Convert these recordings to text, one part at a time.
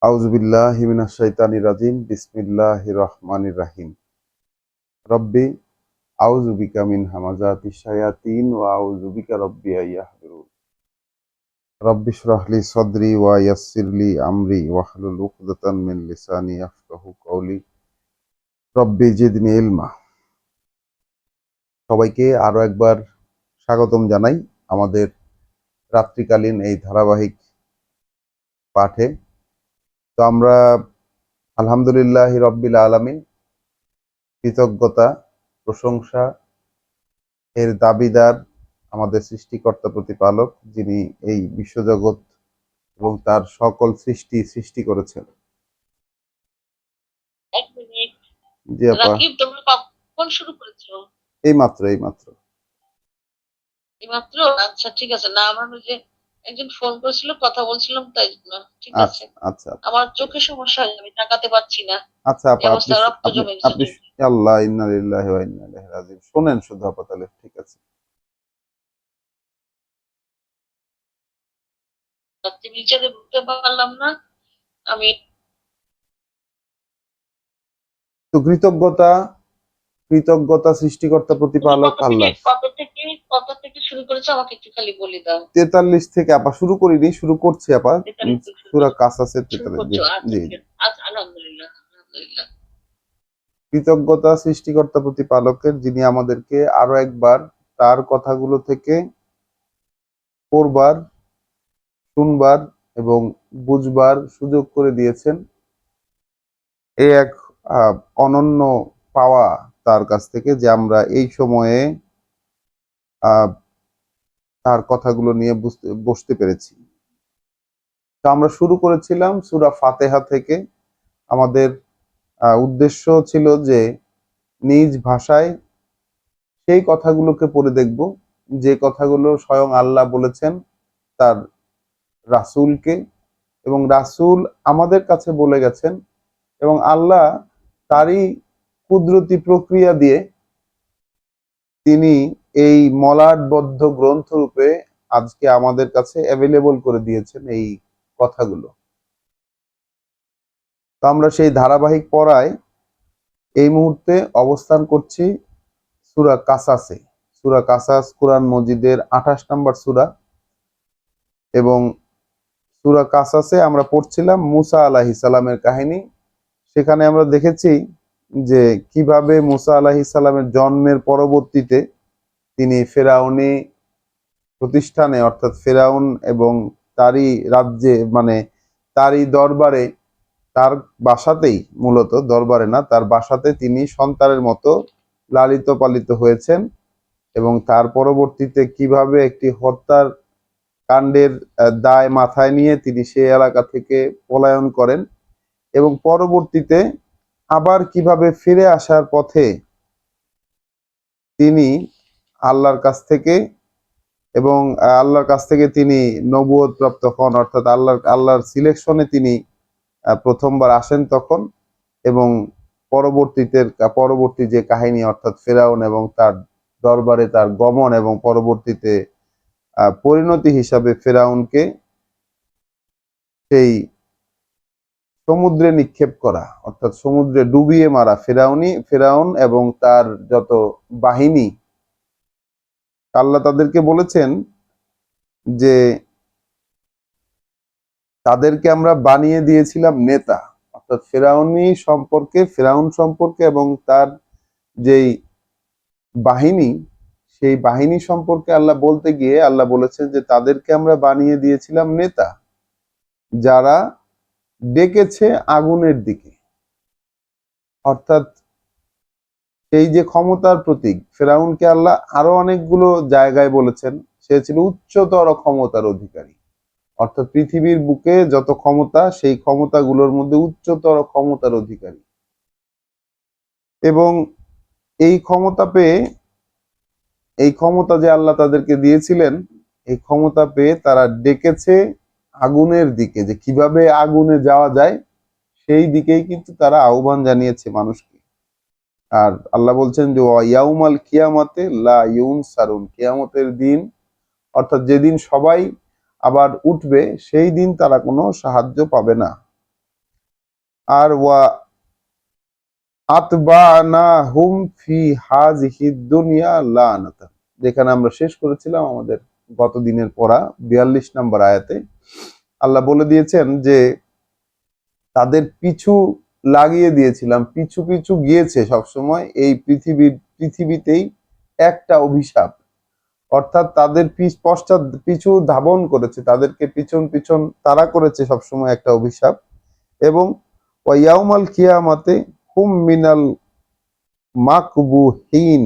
আউযু বিল্লাহি মিনাশ শাইতানির রাজিম বিসমিল্লাহির রহমানির রহিম রব্বি আউযু বিকা মিন হামাযাতিশ শায়াতিন ওয়া আউযু বিকা রব্বি আইয়াহযুরুন রব্বি ইশরাহ লি সাদরি ওয়া ইয়াসসির লি আমরি ওয়াহলুল উকদাতাম মিন লিসানি ইয়াফকাহু কওলি রব্বি জিদনি ইলমা। সবাইকে আরো একবার স্বাগতম জানাই আমাদের রাত্রিকালীন এই ধারাবাহিক পাঠে। তো আমরা আলহামদুলিল্লাহি রব্বিল আলামিন, কৃতজ্ঞতা প্রশংসা এর দাবিদার আমাদের সৃষ্টিকর্তা প্রতিপালক, যিনি এই বিশ্বজগৎ এবং তার সকল সৃষ্টি করেছেন। এক মিনিট, জি আপা, রাকিব তোমরা কখন শুরু করেছো? এইমাত্র। এইমাত্র? আচ্ছা ঠিক আছে। না আমার ওই যে একজন ফোন করেছিল, কথা বলছিলাম তাই জন্য। ঠিক আছে। আচ্ছা আচ্ছা আমার চোখের সমস্যা হয়, আমি তাকাতে পারছি না। আচ্ছা এই আপা, আপনি অবস্থা, রক্ত আপনি জমে গেছে আপনি চোখে। আল্লাহ ইন্না লিল্লাহি ওয়া ইন্না ইলাইহি রাজিউন শোনেন শুধু আপা, তাহলে ঠিক আছে। রাত্রি বিচারে বুঝতে পারলাম না আমি। তো কৃতজ্ঞতা সৃষ্টিকর্তা তুমি প্রতিপালক আল্লাহ। কত থেকে শুরু করেছো আমাকে একটু খালি বলে দাও। 43 থেকে আপা, শুরু করিনি, শুরু করছি আপা। 43 থেকে শুরু সূরা করেছো? কাসাসের শুরু 43। জি করছো? আচ্ছা জি ঠিক জি। আছে। আচ্ছা, আলহামদুলিল্লাহ আলহামদুলিল্লাহ। কৃতজ্ঞতা সৃষ্টিকর্তা প্রতিপালকের, যিনি আমাদেরকে আরো একবার তার কথাগুলো থেকে পড়বার, শুনবার এবং বুঝবার সুযোগ করে দিয়েছেন। এ এক অনন্য পাওয়া তার কাছ থেকে, যে আমরা এই সময়ে আহ, তার কথাগুলো নিয়ে বসতে পেরেছি। তো আমরা শুরু করেছিলাম সূরা ফাতিহা থেকে। আমাদের উদ্দেশ্য ছিল যে নিজ ভাষায় সেই কথাগুলোকে পড়ে দেখব, যে কথাগুলো স্বয়ং আল্লাহ বলেছেন তার রাসূলকে, এবং রাসূল আমাদের কাছে বলে গেছেন, এবং আল্লাহ তারই কুদরতি প্রক্রিয়া দিয়ে তিনি এই মলাটবদ্ধ গ্রন্থ রূপে আজকে আমাদের কাছে অ্যাভেলেবল করে দিয়েছেন এই কথাগুলো। তো আমরা সেই ধারাবাহিক পড়ায় এই মুহূর্তে অবস্থান করছি সূরা কাসাসে। সূরা কাসাস কুরআন মজিদের 28 নম্বর সূরা, এবং সূরা কাসাসে আমরা পড়ছিলাম মুসা আলাইহিস সালামের কাহিনী। সেখানে আমরা দেখেছি যে কিভাবে মুসা আলাইহিস সালামের জন্মের পরবর্তীতে তিনি ফেরাউনি প্রতিষ্ঠানে, অর্থাৎ ফেরাউন এবং তারই রাজ্যে, মানে তারই দরবারে, তার বাসাতেই, মূলত দরবারে না, তার বাসাতে তিনি সন্তানের মতো লালিত পালিত হয়েছেন, এবং তার পরবর্তীতে কিভাবে একটি হত্যার কাণ্ডের দায় মাথায় নিয়ে তিনি সেই এলাকা থেকে পলায়ন করেন, এবং পরবর্তীতে আবার কিভাবে ফিরে আসার পথে তিনি আল্লাহর কাছ থেকে, এবং আল্লাহর কাছ থেকে তিনি নবুয়ত প্রাপ্ত হন, অর্থাৎ আল্লাহর সিলেকশনে তিনি প্রথমবার আসেন তখন, এবং পরবর্তী যে কাহিনী, অর্থাৎ ফেরাউন এবং তার দরবারে তার গমন, এবং পরবর্তীতে পরিণতি হিসাবে ফেরাউনকে সেই সমুদ্রে নিক্ষেপ করা, অর্থাৎ সমুদ্রে ডুবিয়ে মারা ফেরাউন এবং তার যত বাহিনী। আল্লাহ তাদেরকে বলেছেন যে তাদেরকে আমরা বানিয়ে দিয়েছিলাম নেতা, অর্থাৎ ফেরাউন সম্পর্কে এবং তার যেই বাহিনী, সেই বাহিনী সম্পর্কে আল্লাহ বলতে গিয়ে আল্লাহ বলেছেন যে তাদেরকে আমরা বানিয়ে দিয়েছিলাম নেতা, যারা ডেকেছে আগুনের দিকে। অর্থাৎ সেই যে ক্ষমতার প্রতীক ফেরাউনকে আল্লাহ আরো অনেকগুলো জায়গায় বলেছেন সে ছিল উচ্চতর ক্ষমতার অধিকারী, অর্থাৎ পৃথিবীর বুকে যত ক্ষমতা, সেই ক্ষমতাগুলোর মধ্যে উচ্চতর ক্ষমতার অধিকারী। এবং এই ক্ষমতা পেয়ে, এই ক্ষমতা যে আল্লাহ তাদেরকে দিয়েছিলেন, এই ক্ষমতা পেয়ে তারা ডেকেছে আগুনের দিকে, যে কিভাবে আগুনে যাওয়া যায় সেই দিকেই কিন্তু তারা আহ্বান জানিয়েছে মানুষকে। আর আল্লাহ বলছেন যে ইয়াউমাল কিয়ামাতে লা ইউনসারুন, কিয়ামতের দিন, অর্থাৎ যেদিন সবাই আবার উঠবে, সেই দিন তারা কোনো সাহায্য পাবে না। আর ওয়া আতবানাহুম ফি হাযিহি দুনিয়া লানাতান, যেখানে আমরা শেষ করেছিলাম আমাদের গত দিনের পড়া 42 নম্বর আয়াতে আল্লাহ বলে দিয়েছেন যে তাদের পিছু লাগিয়ে দিয়েছিলাম, পিছু পিছু গিয়েছে সবসময় এই পৃথিবীতেই একটা অভিশাপ, অর্থাৎ তাদের পশ্চাৎ পিছু ধাবন করেছে, তাদেরকে পিছন পিছন তাড়া করেছে সবসময় একটা অভিশাপ। এবং ওয়াউমাল কিয়ামাতে হুম মিনাল মাকবুহিন,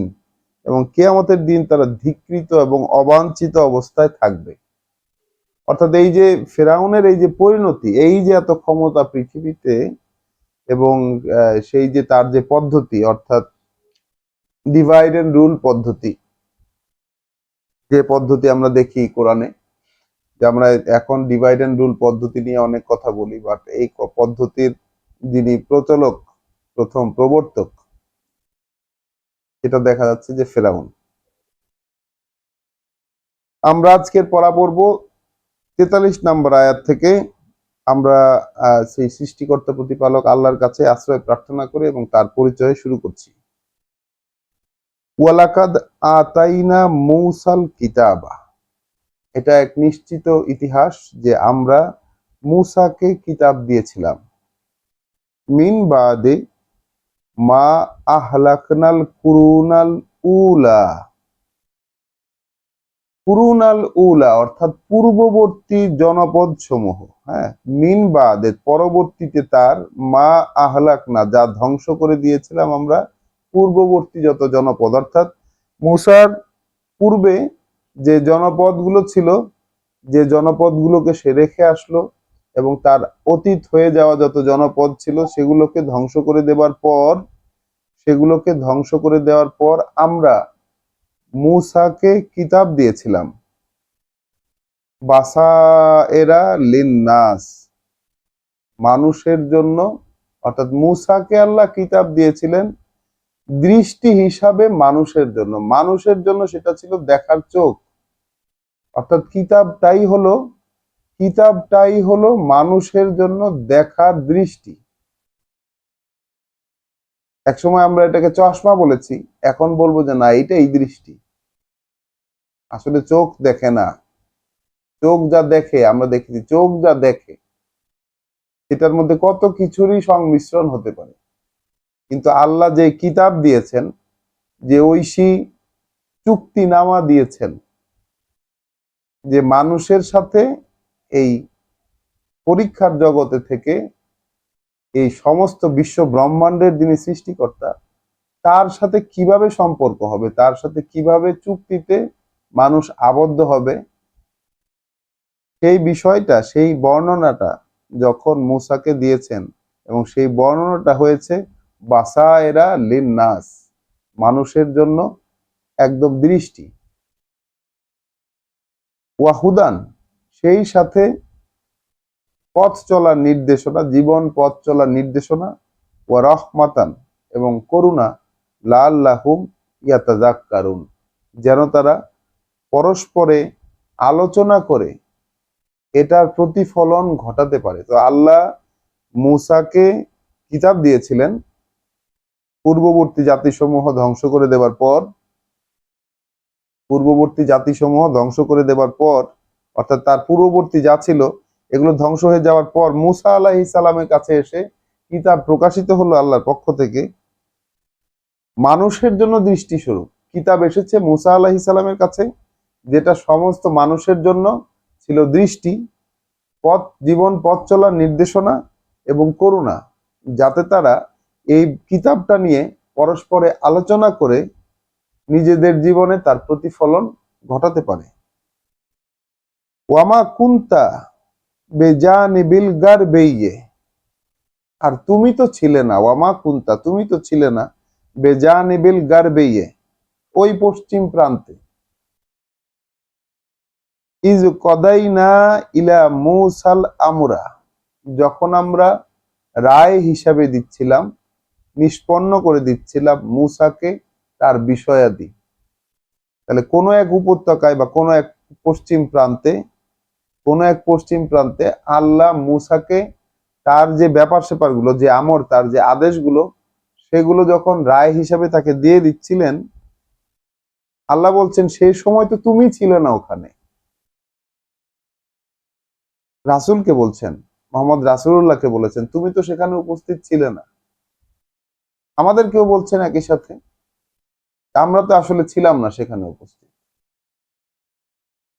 এবং কিয়ামতের দিন তারা ধিক্কৃত এবং অবাঞ্ছিত অবস্থায় থাকবে। অর্থাৎ এই যে ফেরাউনের এই যে পরিণতি, এই যে এত ক্ষমতা পৃথিবীতে, এবং সেই যে তার যে পদ্ধতি, অর্থাৎ ডিভাইড এন্ড রুল পদ্ধতি, যে পদ্ধতি আমরা দেখি কোরআনে, যে আমরা এখন ডিভাইড এন্ড রুল পদ্ধতি নিয়ে অনেক কথা বলি, বাট এই পদ্ধতির যিনি প্রচলক, প্রথম প্রবর্তক, এটা দেখা যাচ্ছে যে ফেরাউন। আমরা আজকের পড়া পড়বো 43 নম্বর আয়াত থেকে। আমরা সেই সৃষ্টিকর্তা প্রতিপালক আল্লাহর কাছে আশ্রয় প্রার্থনা করি এবং তার পরিচয় শুরু করছি। ওয়ালাকাদ আতাইনা মূসাল কিতাবা, এটা এক নিশ্চিত ইতিহাস যে আমরা মূসাকে কিতাব দিয়েছিলাম। মিন বাদে মা আহলাকনাল কুরুনাল উলা, কুরুনাল উলা অর্থাৎ পূর্ববর্তী জনপদ সমূহ, হ্যাঁ, মিন বাদে পরবর্তীতে তার, মা আহলাকনা যা ধ্বংস করে দিয়েছিলাম আমরা, পূর্ববর্তী যত জনপদ, অর্থাৎ মূসার পূর্বে যে জনপদগুলো ছিল, যে জনপদগুলোকে সে রেখে আসলো, এবং তার অতীত হয়ে যাওয়া যত জনপদ ছিল সেগুলোকে ধ্বংস করে দেওয়ার পর, আমরা মূসাকে কিতাব দিয়েছিলাম। বাসায়েরা লিন্নাস, মানুষের জন্য, অর্থাৎ মূসাকে আল্লাহ কিতাব দিয়েছিলেন দৃষ্টি হিসাবে মানুষের জন্য। মানুষের জন্য সেটা ছিল দেখার চোখ, অর্থাৎ কিতাবটাই হলো মানুষের জন্য দেখার দৃষ্টি। একসময় আমরা এটাকে চশমা বলেছি, এখন বলবো যে না, এটাই দৃষ্টি। আসলে চোখ দেখে না, চোখ যা দেখে, আমরা দেখেছি চোখ যা দেখে সেটার মধ্যে কত কিছুরই সংমিশ্রণ হতে পারে, কিন্তু আল্লাহ যে কিতাব দিয়েছেন, যে ঐশী চুক্তিনামা দিয়েছেন, যে মানুষের সাথে এই পরীক্ষার জগতে থেকে এই সমস্ত বিশ্ব ব্রহ্মাণ্ডের যিনি সৃষ্টিকর্তা, তার সাথে কিভাবে সম্পর্ক হবে, তার সাথে কিভাবে চুক্তিতে মানুষ আবদ্ধ হবে, সেই বিষয়টা, সেই বর্ণনাটা যখন মূসাকে দিয়েছেন, এবং সেই বর্ণনাটা হয়েছে বাসায়েরা লিন্নাস, মানুষের জন্য একদম দৃষ্টি, ওয়াহুদান, সেই সাথে পথ চলার নির্দেশনা, জীবন পথ চলার নির্দেশনা, ওয়া রহমাতান, এবং করুণা, লাআল্লাহুম ইয়াতাযাক্কারুন, যেন তারা পরস্পরে আলোচনা করে এটার প্রতিফলন ঘটাতে পারে। তো আল্লাহ মূসাকে কিতাব দিয়েছিলেন পূর্ববর্তী জাতিসমূহ ধ্বংস করে দেওয়ার পর, অর্থাৎ তার পূর্ববর্তী যা ছিল এগুলো ধ্বংস হয়ে যাওয়ার পর মূসা আলাইহিস সালামের কাছে এসে কিতাব প্রকাশিত হলো আল্লাহর পক্ষ থেকে, মানুষের জন্য দৃষ্টিস্বরূপ কিতাব এসেছে মূসা আলাইহিস সালামের কাছে, যেটা সমস্ত মানুষের জন্য ছিল দৃষ্টি, জীবন পথ চলার নির্দেশনা এবং করুণা, যাতে তারা এই কিতাবটা নিয়ে পরস্পরে আলোচনা করে নিজেদের জীবনে তার প্রতিফলন ঘটাতে পারে। ওয়ামা কুন্তা বেজানিবিল গারবিয়ে, আর তুমি তো ছিলে না, ওয়ামা কুন্তা, তুমি তো ছিলে না, বেজানিবিল গারবিয়ে, ওই পশ্চিম প্রান্তে, ইজ কদাইনা ইলা মূসাল আমরা, যখন আমরা রায় হিসাবে দিচ্ছিলাম, নিষ্পন্ন করে দিচ্ছিলাম মূসাকে তার বিষয়াদি। তাহলে কোনো এক উপত্যকায় বা কোনো এক পশ্চিম প্রান্তে আল্লাহ মূসাকে তার যে ব্যাপার স্যাপার গুলো, যে আমর, তার যে আদেশগুলো, সেগুলো যখন রায় হিসাবে তাকে দিয়ে দিচ্ছিলেন, আল্লাহ বলছেন সেই সময় তো তুমি ছিলে না ওখানে। রাসূলকে বলছেন, মোহাম্মদ রাসূলুল্লাহকে বলেছেন, তুমি তো সেখানে উপস্থিত ছিলে না। আমাদেরকেও বলছেন একই সাথে, আমরা তো আসলে ছিলাম না সেখানে উপস্থিত।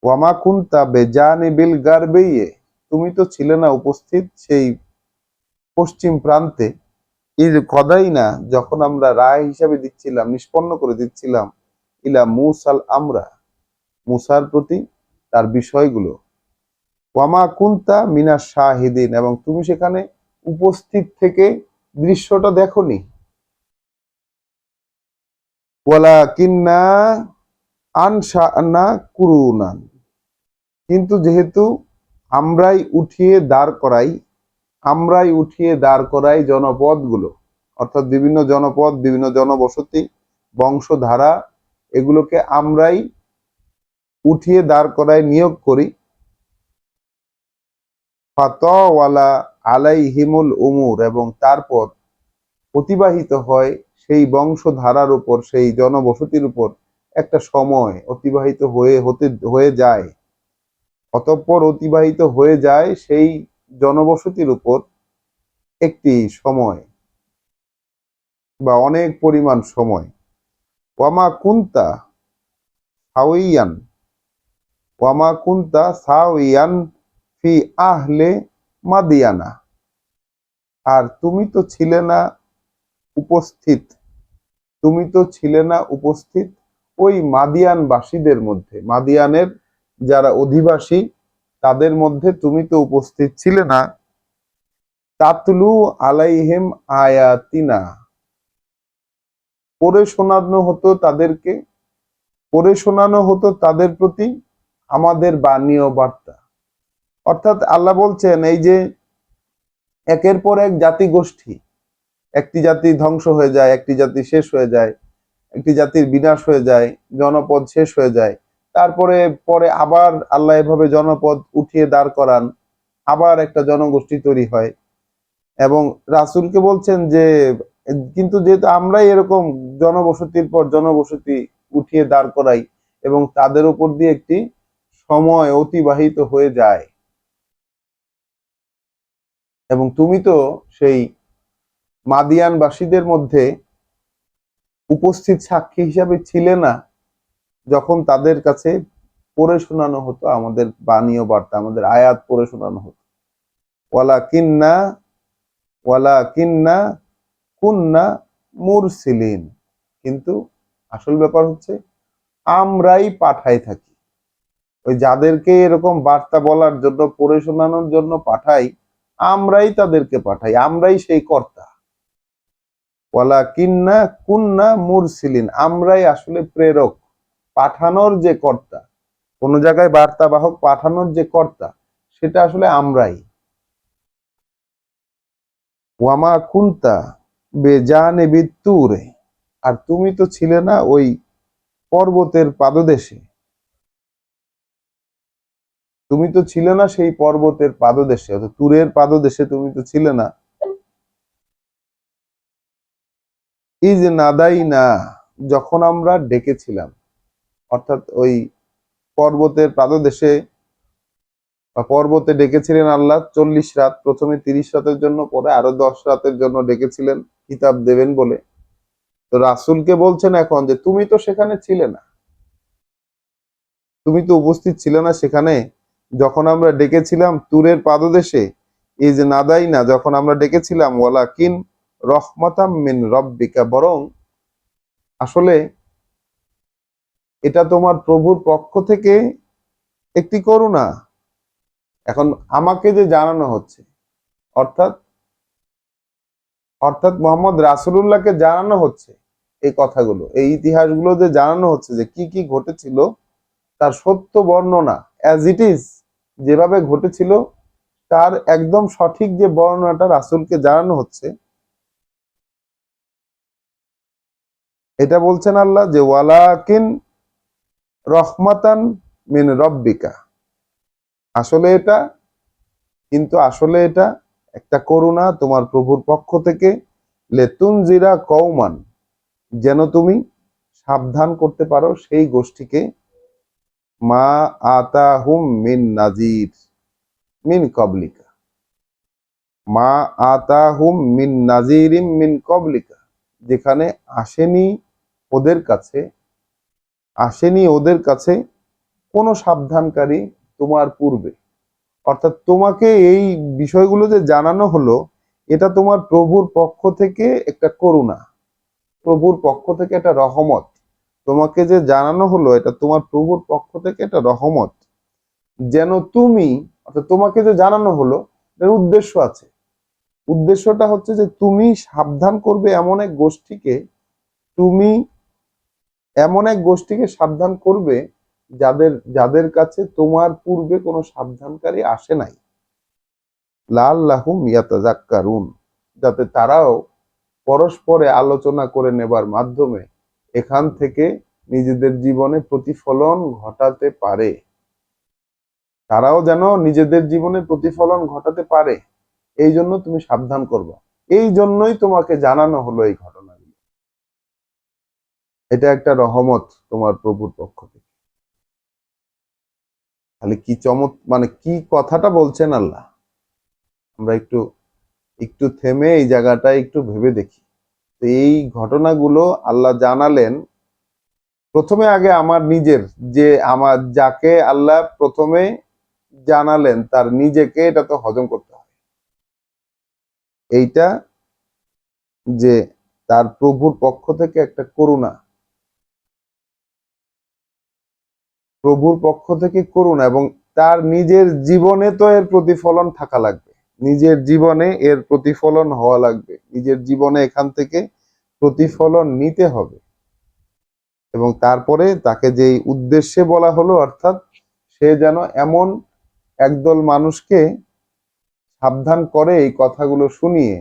ওয়ামা কুনতা বেজানিবিল গারবিয়ে, তুমি তো ছিলে না উপস্থিত সেই পশ্চিম প্রান্তে। ইয কদাইনা, যখন আমরা রায় হিসাবে দিচ্ছিলাম, নিষ্পন্ন করে দিচ্ছিলাম, ইলা মুসাল আমরা, মুসার প্রতি তার বিষয়গুলো। ওয়ামা কুনতা মিনাশ শাহিদিন, এবং তুমি সেখানে উপস্থিত থেকে দৃশ্যটা দেখোনি। ওয়ালাকিন্না আনশা'না কুরুনান, কিন্তু যেহেতু আমরাই উঠিয়ে দাঁড় করাই, আমরাই উঠিয়ে দাঁড় করাই জনপদগুলো, অর্থাৎ বিভিন্ন জনপদ, বিভিন্ন জনবসতি, বংশধারা, এগুলোকে আমরাই উঠিয়ে দাঁড় করাই নিয়োগ করি। ফাতাওয়ালা আলাইহিমুল উমুর, এবং তারপর অতিবাহিত হয় সেই বংশধারার উপর, সেই জনবসতির উপর একটা সময় অতিবাহিত হয়ে যায়। অতঃপর অতিবাহিত হয়ে যায় সেই জনবসতির উপর একটি সময় বা অনেক পরিমাণ সময়। ওয়ামা কুনতা সাউইয়ান, ওয়ামা কুনতা সাউইয়ান ফি আহলে মাদিয়ানা, আর তুমি তো ছিলে না উপস্থিত, তুমি তো ছিলে না উপস্থিত ওই মাদিয়ানবাসীদের মধ্যে, মাদিয়ানের যারা অধিবাসী, তাদের মধ্যে তুমি তো উপস্থিত ছিলে না। তাতলু আলাইহিম আয়াতিনা, পড়ে শোনানো হতো তাদেরকে, পড়ে শোনানো হতো তাদের প্রতি আমাদের বাণী ও বার্তা। অর্থাৎ আল্লাহ বলছেন, এই যে একের পর এক জাতি গোষ্ঠী, একটি জাতি ধ্বংস হয়ে যায়, একটি জাতি শেষ হয়ে যায়, একটি জাতির বিনাশ হয়ে যায়, জনপদ শেষ হয়ে যায়, তারপরে পরে আবার আল্লাহ এভাবে জনপদ উঠিয়ে দাঁড় করান, আবার একটা জনগোষ্ঠী তৈরি হয়। এবং রাসূলকে বলছেন যে, কিন্তু যেহেতু আমরাই এরকম জনবসতির পর জনবসতি উঠিয়ে দাঁড় করাই এবং তাদের উপর দিয়ে একটি সময় অতিবাহিত হয়ে যায়, এবং তুমি তো সেই মাদিয়ানবাসীদের মধ্যে উপস্থিত সাক্ষী হিসাবে ছিলে না, যখন তাদের কাছে পড়ে শোনানো হতো আমাদের বাণী ও বার্তা, আমাদের আয়াত পড়ে শোনানো হতো। ওয়ালাকিন্না ওয়ালাকিন্না কুন্না মুরসিলিন, কিন্তু আসল ব্যাপার হচ্ছে আমরাই পাঠাই থাকি। ওই যাদেরকে এরকম বার্তা বলার জন্য, পড়ে শোনানোর জন্য পাঠাই, আমরাই তাদেরকে পাঠাই, আমরাই সেই কর্তা। ওয়ালাকিন্না কুন্না মুরসিলিন, আমরাই আসলে প্রেরক, পাঠানোর যে কর্তা, কোন জায়গায় বার্তাবাহক পাঠানোর যে কর্তা, সেটা আসলে আমরাই। ওয়ামা কুনতা বেজানিবিত তুরে, আর তুমি তো ছিলে না ওই পর্বতের পাদদেশে, তুমি তো ছিলে না সেই পর্বতের পাদদেশে, অর্থাৎ তুরের পাদদেশে তুমি তো ছিলে না। ইজ নাদাই না, যখন আমরা ডেকেছিলাম, অর্থাৎ ওই পর্বতের পাদদেশে বা পর্বতে ডেকেছিলেন আল্লাহ 40 রাত, প্রথমে 30 রাতের জন্য, পরে আরো 10 রাতের জন্য ডেকেছিলেন কিতাব দেবেন বলে। তো রাসূলকে বলছেন এখন যে তুমি তো সেখানে ছিলে না, তুমি তো উপস্থিত ছিলে না সেখানে যখন আমরা ডেকেছিলাম তুরের পাদদেশে। এই যে নাদাই না, যখন আমরা ডেকেছিলাম, ওয়ালাকিন রহমাতাম মিন রব্বিকা, বরং আসলে এটা তোমার প্রভুর পক্ষ থেকে একটি করুণা। এখন আমাকে যে জানানো হচ্ছে, অর্থাৎ অর্থাৎ মোহাম্মদ রাসূলুল্লাহকে জানানো হচ্ছে এই কথাগুলো, এই ইতিহাসগুলো যে জানানো হচ্ছে যে কি কি ঘটেছিল, তার সত্য বর্ণনা, অ্যাজ ইট ইজ, যেভাবে ঘটেছিল তার একদম সঠিক যে বর্ণনাটা রাসূলকে জানানো হচ্ছে, এটা বলছেন আল্লাহ যে ওয়ালাকিন রহমাতান মিন রব্বিকা, আসলে এটা, কিন্তু আসলে এটা একটা করুণা তোমার প্রভুর পক্ষ থেকে, লেতুনজিরা কওমান, যেন তুমি সাবধান করতে পারো সেই গোষ্ঠীকে, মা আতাহুম মিন নাজির মিন কবলিকা, মা আতাহুম মিন নাজিরিম মিন কবলিকা, যেখানে আসেনি ওদের কাছে, আসেনি ওদের কাছে কোনো সাবধানকারী তোমার পূর্বে। অর্থাৎ তোমাকে এই বিষয়গুলো যে জানানো হলো, এটা তোমার প্রভুর পক্ষ থেকে একটা করুণা, প্রভুর পক্ষ থেকে একটা রহমত। তোমাকে যে জানানো হলো এটা তোমার প্রভুর পক্ষ থেকে একটা রহমত, যেন তুমি, অর্থাৎ তোমাকে যে জানানো হলো এর উদ্দেশ্য আছে। উদ্দেশ্যটা হচ্ছে যে তুমি সাবধান করবে এমন এক গোষ্ঠীকে, তুমি এমন এক গোষ্ঠীকে সাবধান করবে যাদের যাদের কাছে তোমার পূর্বে কোনো সাবধানকারী আসে নাই। লাআল্লাহুম ইয়াতাযাক্কারুন, যাতে তারাও পরস্পরে আলোচনা করে নেবার মাধ্যমে এখান থেকে নিজেদের জীবনে প্রতিফলন ঘটাতে পারে। তারাও যেন নিজেদের জীবনে প্রতিফলন ঘটাতে পারে, এই জন্য তুমি সাবধান করবা। এই জন্যই তোমাকে জানানো হলো এই ঘটনাগুলো। এটা একটা রহমত তোমার প্রভুর পক্ষ থেকে। তাহলে কি মানে কি কথাটা বলছেন আল্লাহ, আমরা একটু একটু থেমে এই জায়গাটা একটু ভেবে দেখি। তো এই ঘটনাগুলো আল্লাহ জানালেন প্রথমে, আগে আমার নিজের, যে আমার যাকে আল্লাহ প্রথমে জানালেন তার নিজেকে এটা তো হজম করতে হয়। এইটা যে তার প্রভুর পক্ষ থেকে একটা করুণা, প্রভুর পক্ষ থেকে করুণা, এবং তার নিজের জীবনে তো এর প্রতিফলন থাকা লাগবে, নিজের জীবনে এর প্রতিফলন হওয়া লাগবে, নিজের জীবনে এখান থেকে প্রতিফলন নিতে হবে। এবং তারপরে তাকে যেই উদ্দেশ্যে বলা হলো, অর্থাৎ সে যেন এমন একদল মানুষকে সাবধান করে এই কথাগুলো শুনিয়ে,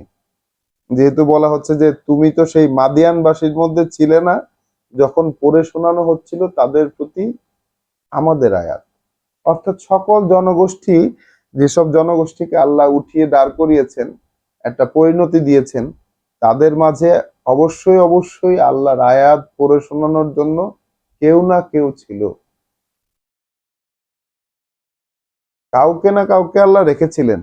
যেহেতু বলা হচ্ছে যে তুমি তো সেই মাদিয়ানবাসীর মধ্যে ছিলে না যখন পড়ে শোনানো হচ্ছিল তাদের প্রতি আমাদের আয়াত। অর্থাৎ সকল জনগোষ্ঠী, যেসব জনগোষ্ঠীকে আল্লাহ উঠিয়ে দাঁড় করিয়েছেন, একটা পরিণতি দিয়েছেন, তাদের মাঝে অবশ্যই অবশ্যই আল্লাহর আয়াত পড়ে শোনানোর জন্য কেউ না কেউ ছিল। কাউকে না কাউকে আল্লাহ রেখেছিলেন,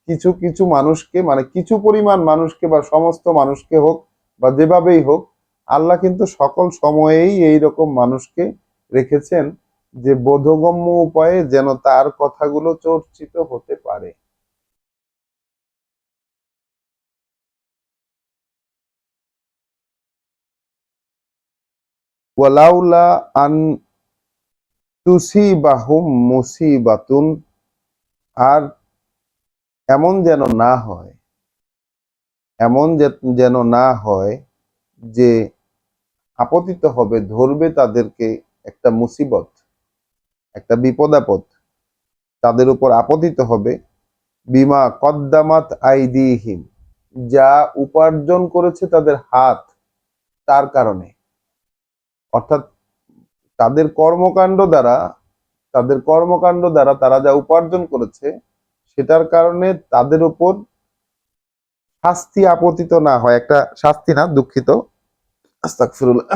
কিছু কিছু মানুষকে, মানে কিছু পরিমাণ মানুষকে বা সমস্ত মানুষকে হোক বা যেভাবেই হোক, আল্লাহ কিন্তু সকল সময়েই এই রকম মানুষকে রেখেছেন যে বোধগম্য উপায়ে যেন তার কথাগুলো চর্চিত হতে পারে। ওয়ালাউলা আন তুসিবাহুম মুসিবাতুন, আর এমন যেন না হয়, এমন যেন না হয় যে আপতিত হবে, ধরবে তাদেরকে একটা মুসিবত, একটা বিপদ আপদ তাদের উপর আপতিত হবে, বিমা কদ্দামাত আইদিহিম, যা উপার্জন করেছে তাদের হাত, তার কারণে। অর্থাৎ তাদের কর্মকাণ্ড দ্বারা, তাদের কর্মকাণ্ড দ্বারা তারা যা উপার্জন করেছে সেটার কারণে তাদের উপর শাস্তি আপতিত না হয়, একটা শাস্তি না, দুঃখিত, আস্তাগফিরুল্লাহ,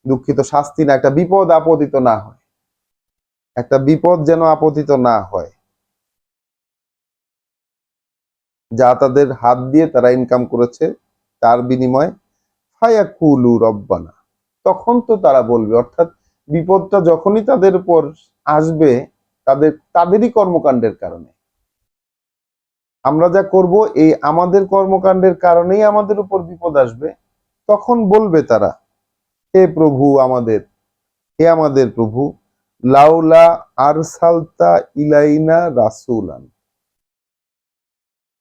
দুঃখিত, শাস্তি না, একটা বিপদ আপতিত না হয়, একটা বিপদ যেন আপতিত না হয়, যা তাদের হাত দিয়ে তারা ইনকাম করেছে তার বিনিময়ে। ফায়াকুলু রব্বানা, তখন তো তারা বলবে, অর্থাৎ বিপদটা যখনই তাদের উপর আসবে তাদেরই কর্মকাণ্ডের কারণে, আমরা যা করব এই আমাদের কর্মকাণ্ডের কারণেই আমাদের উপর বিপদ আসবে, তখন বলবে তারা, হে প্রভু আমাদের, হে আমাদের প্রভু, লাউলা আরসালতা ইলাইনা রাসূলান,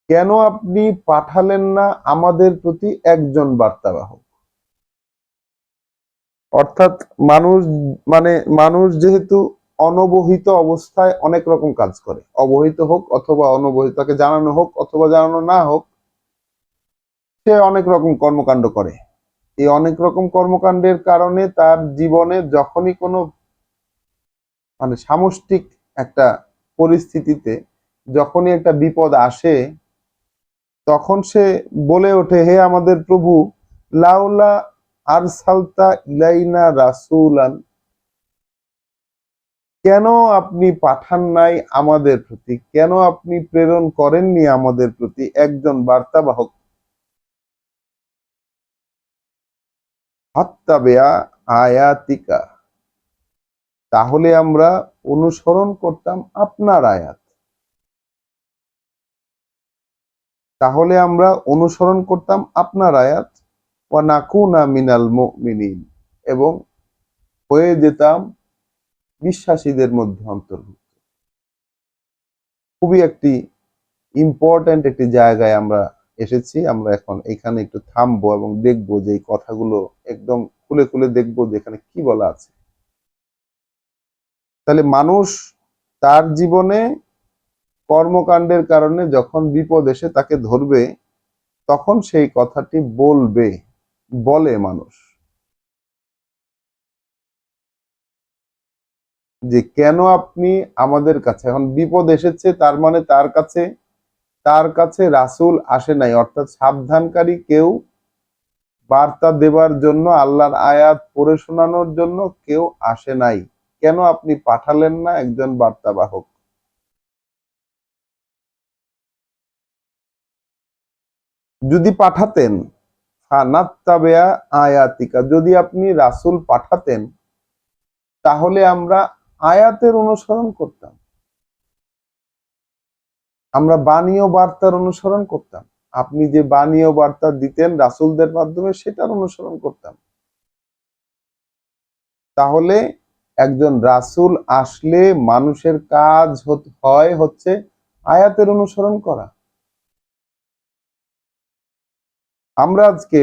কেন আপনি পাঠালেন না আমাদের প্রতি একজন বার্তাবাহক। অর্থাৎ মানুষ, মানে মানুষ যেহেতু অনবহিত অবস্থায় অনেক রকম কাজ করে, অবহিত হোক অথবা অনবহিত, তাকে জানানো হোক অথবা জানানো না হোক, সে অনেক রকম কর্মকাণ্ড করে। এই অনেক রকম কর্মকাণ্ডের কারণে তার জীবনে যখনই কোনো, মানে সামষ্টিক একটা পরিস্থিতিতে যখনই একটা বিপদ আসে, তখন সে বলে ওঠে, হে আমাদের প্রভু, লাউলা আরসালতা ইলাইনা রাসূলান, কেন আপনি পাঠান নাই আমাদের প্রতি, কেন আপনি প্রেরণ করেননি আমাদের প্রতি একজন বার্তাবাহক, হাত্তাবিয়া আয়াতিকা, তাহলে আমরা অনুসরণ করতাম আপনার আয়াত, তাহলে আমরা অনুসরণ করতাম আপনার আয়াত, ওয়া নাকুনা মিনাল মুমিনিন, এবং হয়ে যেতাম বিশ্বাসীদের মধ্যে অন্তর্ভুক্ত। খুবই একটি ইম্পর্ট্যান্ট একটি জায়গায় আমরা এসেছি। আমরা এখন এখানে একটু থামবো এবং দেখবো যে এই কথাগুলো একদম খুলে খুলে দেখবো যে এখানে কি বলা আছে। তাহলে মানুষ তার জীবনে কর্মকাণ্ডের কারণে যখন বিপদ এসে তাকে ধরবে, তখন সেই কথাটি বলবে, বলে মানুষ যে কেন আপনি আমাদের কাছে, এখন বিপদ এসেছে তার মানে তার কাছে রাসূল আসে নাই, অর্থাৎ সাবধানকারী কেউ, বার্তা দেবার জন্য, আল্লাহর আয়াত পড়ে শোনানোর জন্য কেউ আসে নাই, কেন আপনি পাঠালেন না একজন বার্তাবাহক? যদি পাঠাতেন, ফানাত্তাবিয়া আয়াতিকা, যদি আপনি রাসূল পাঠাতেন তাহলে আমরা আয়াতের অনুসরণ করতাম, আমরা বাণী ও বার্তার অনুসরণ করতাম, আপনি যে বাণী ও বার্তা দিতেন রাসূলদের মাধ্যমে সেটার অনুসরণ করতাম। তাহলে একজন রাসূল আসলে মানুষের কাজ হচ্ছে আয়াতের অনুসরণ করা। আমরা আজকে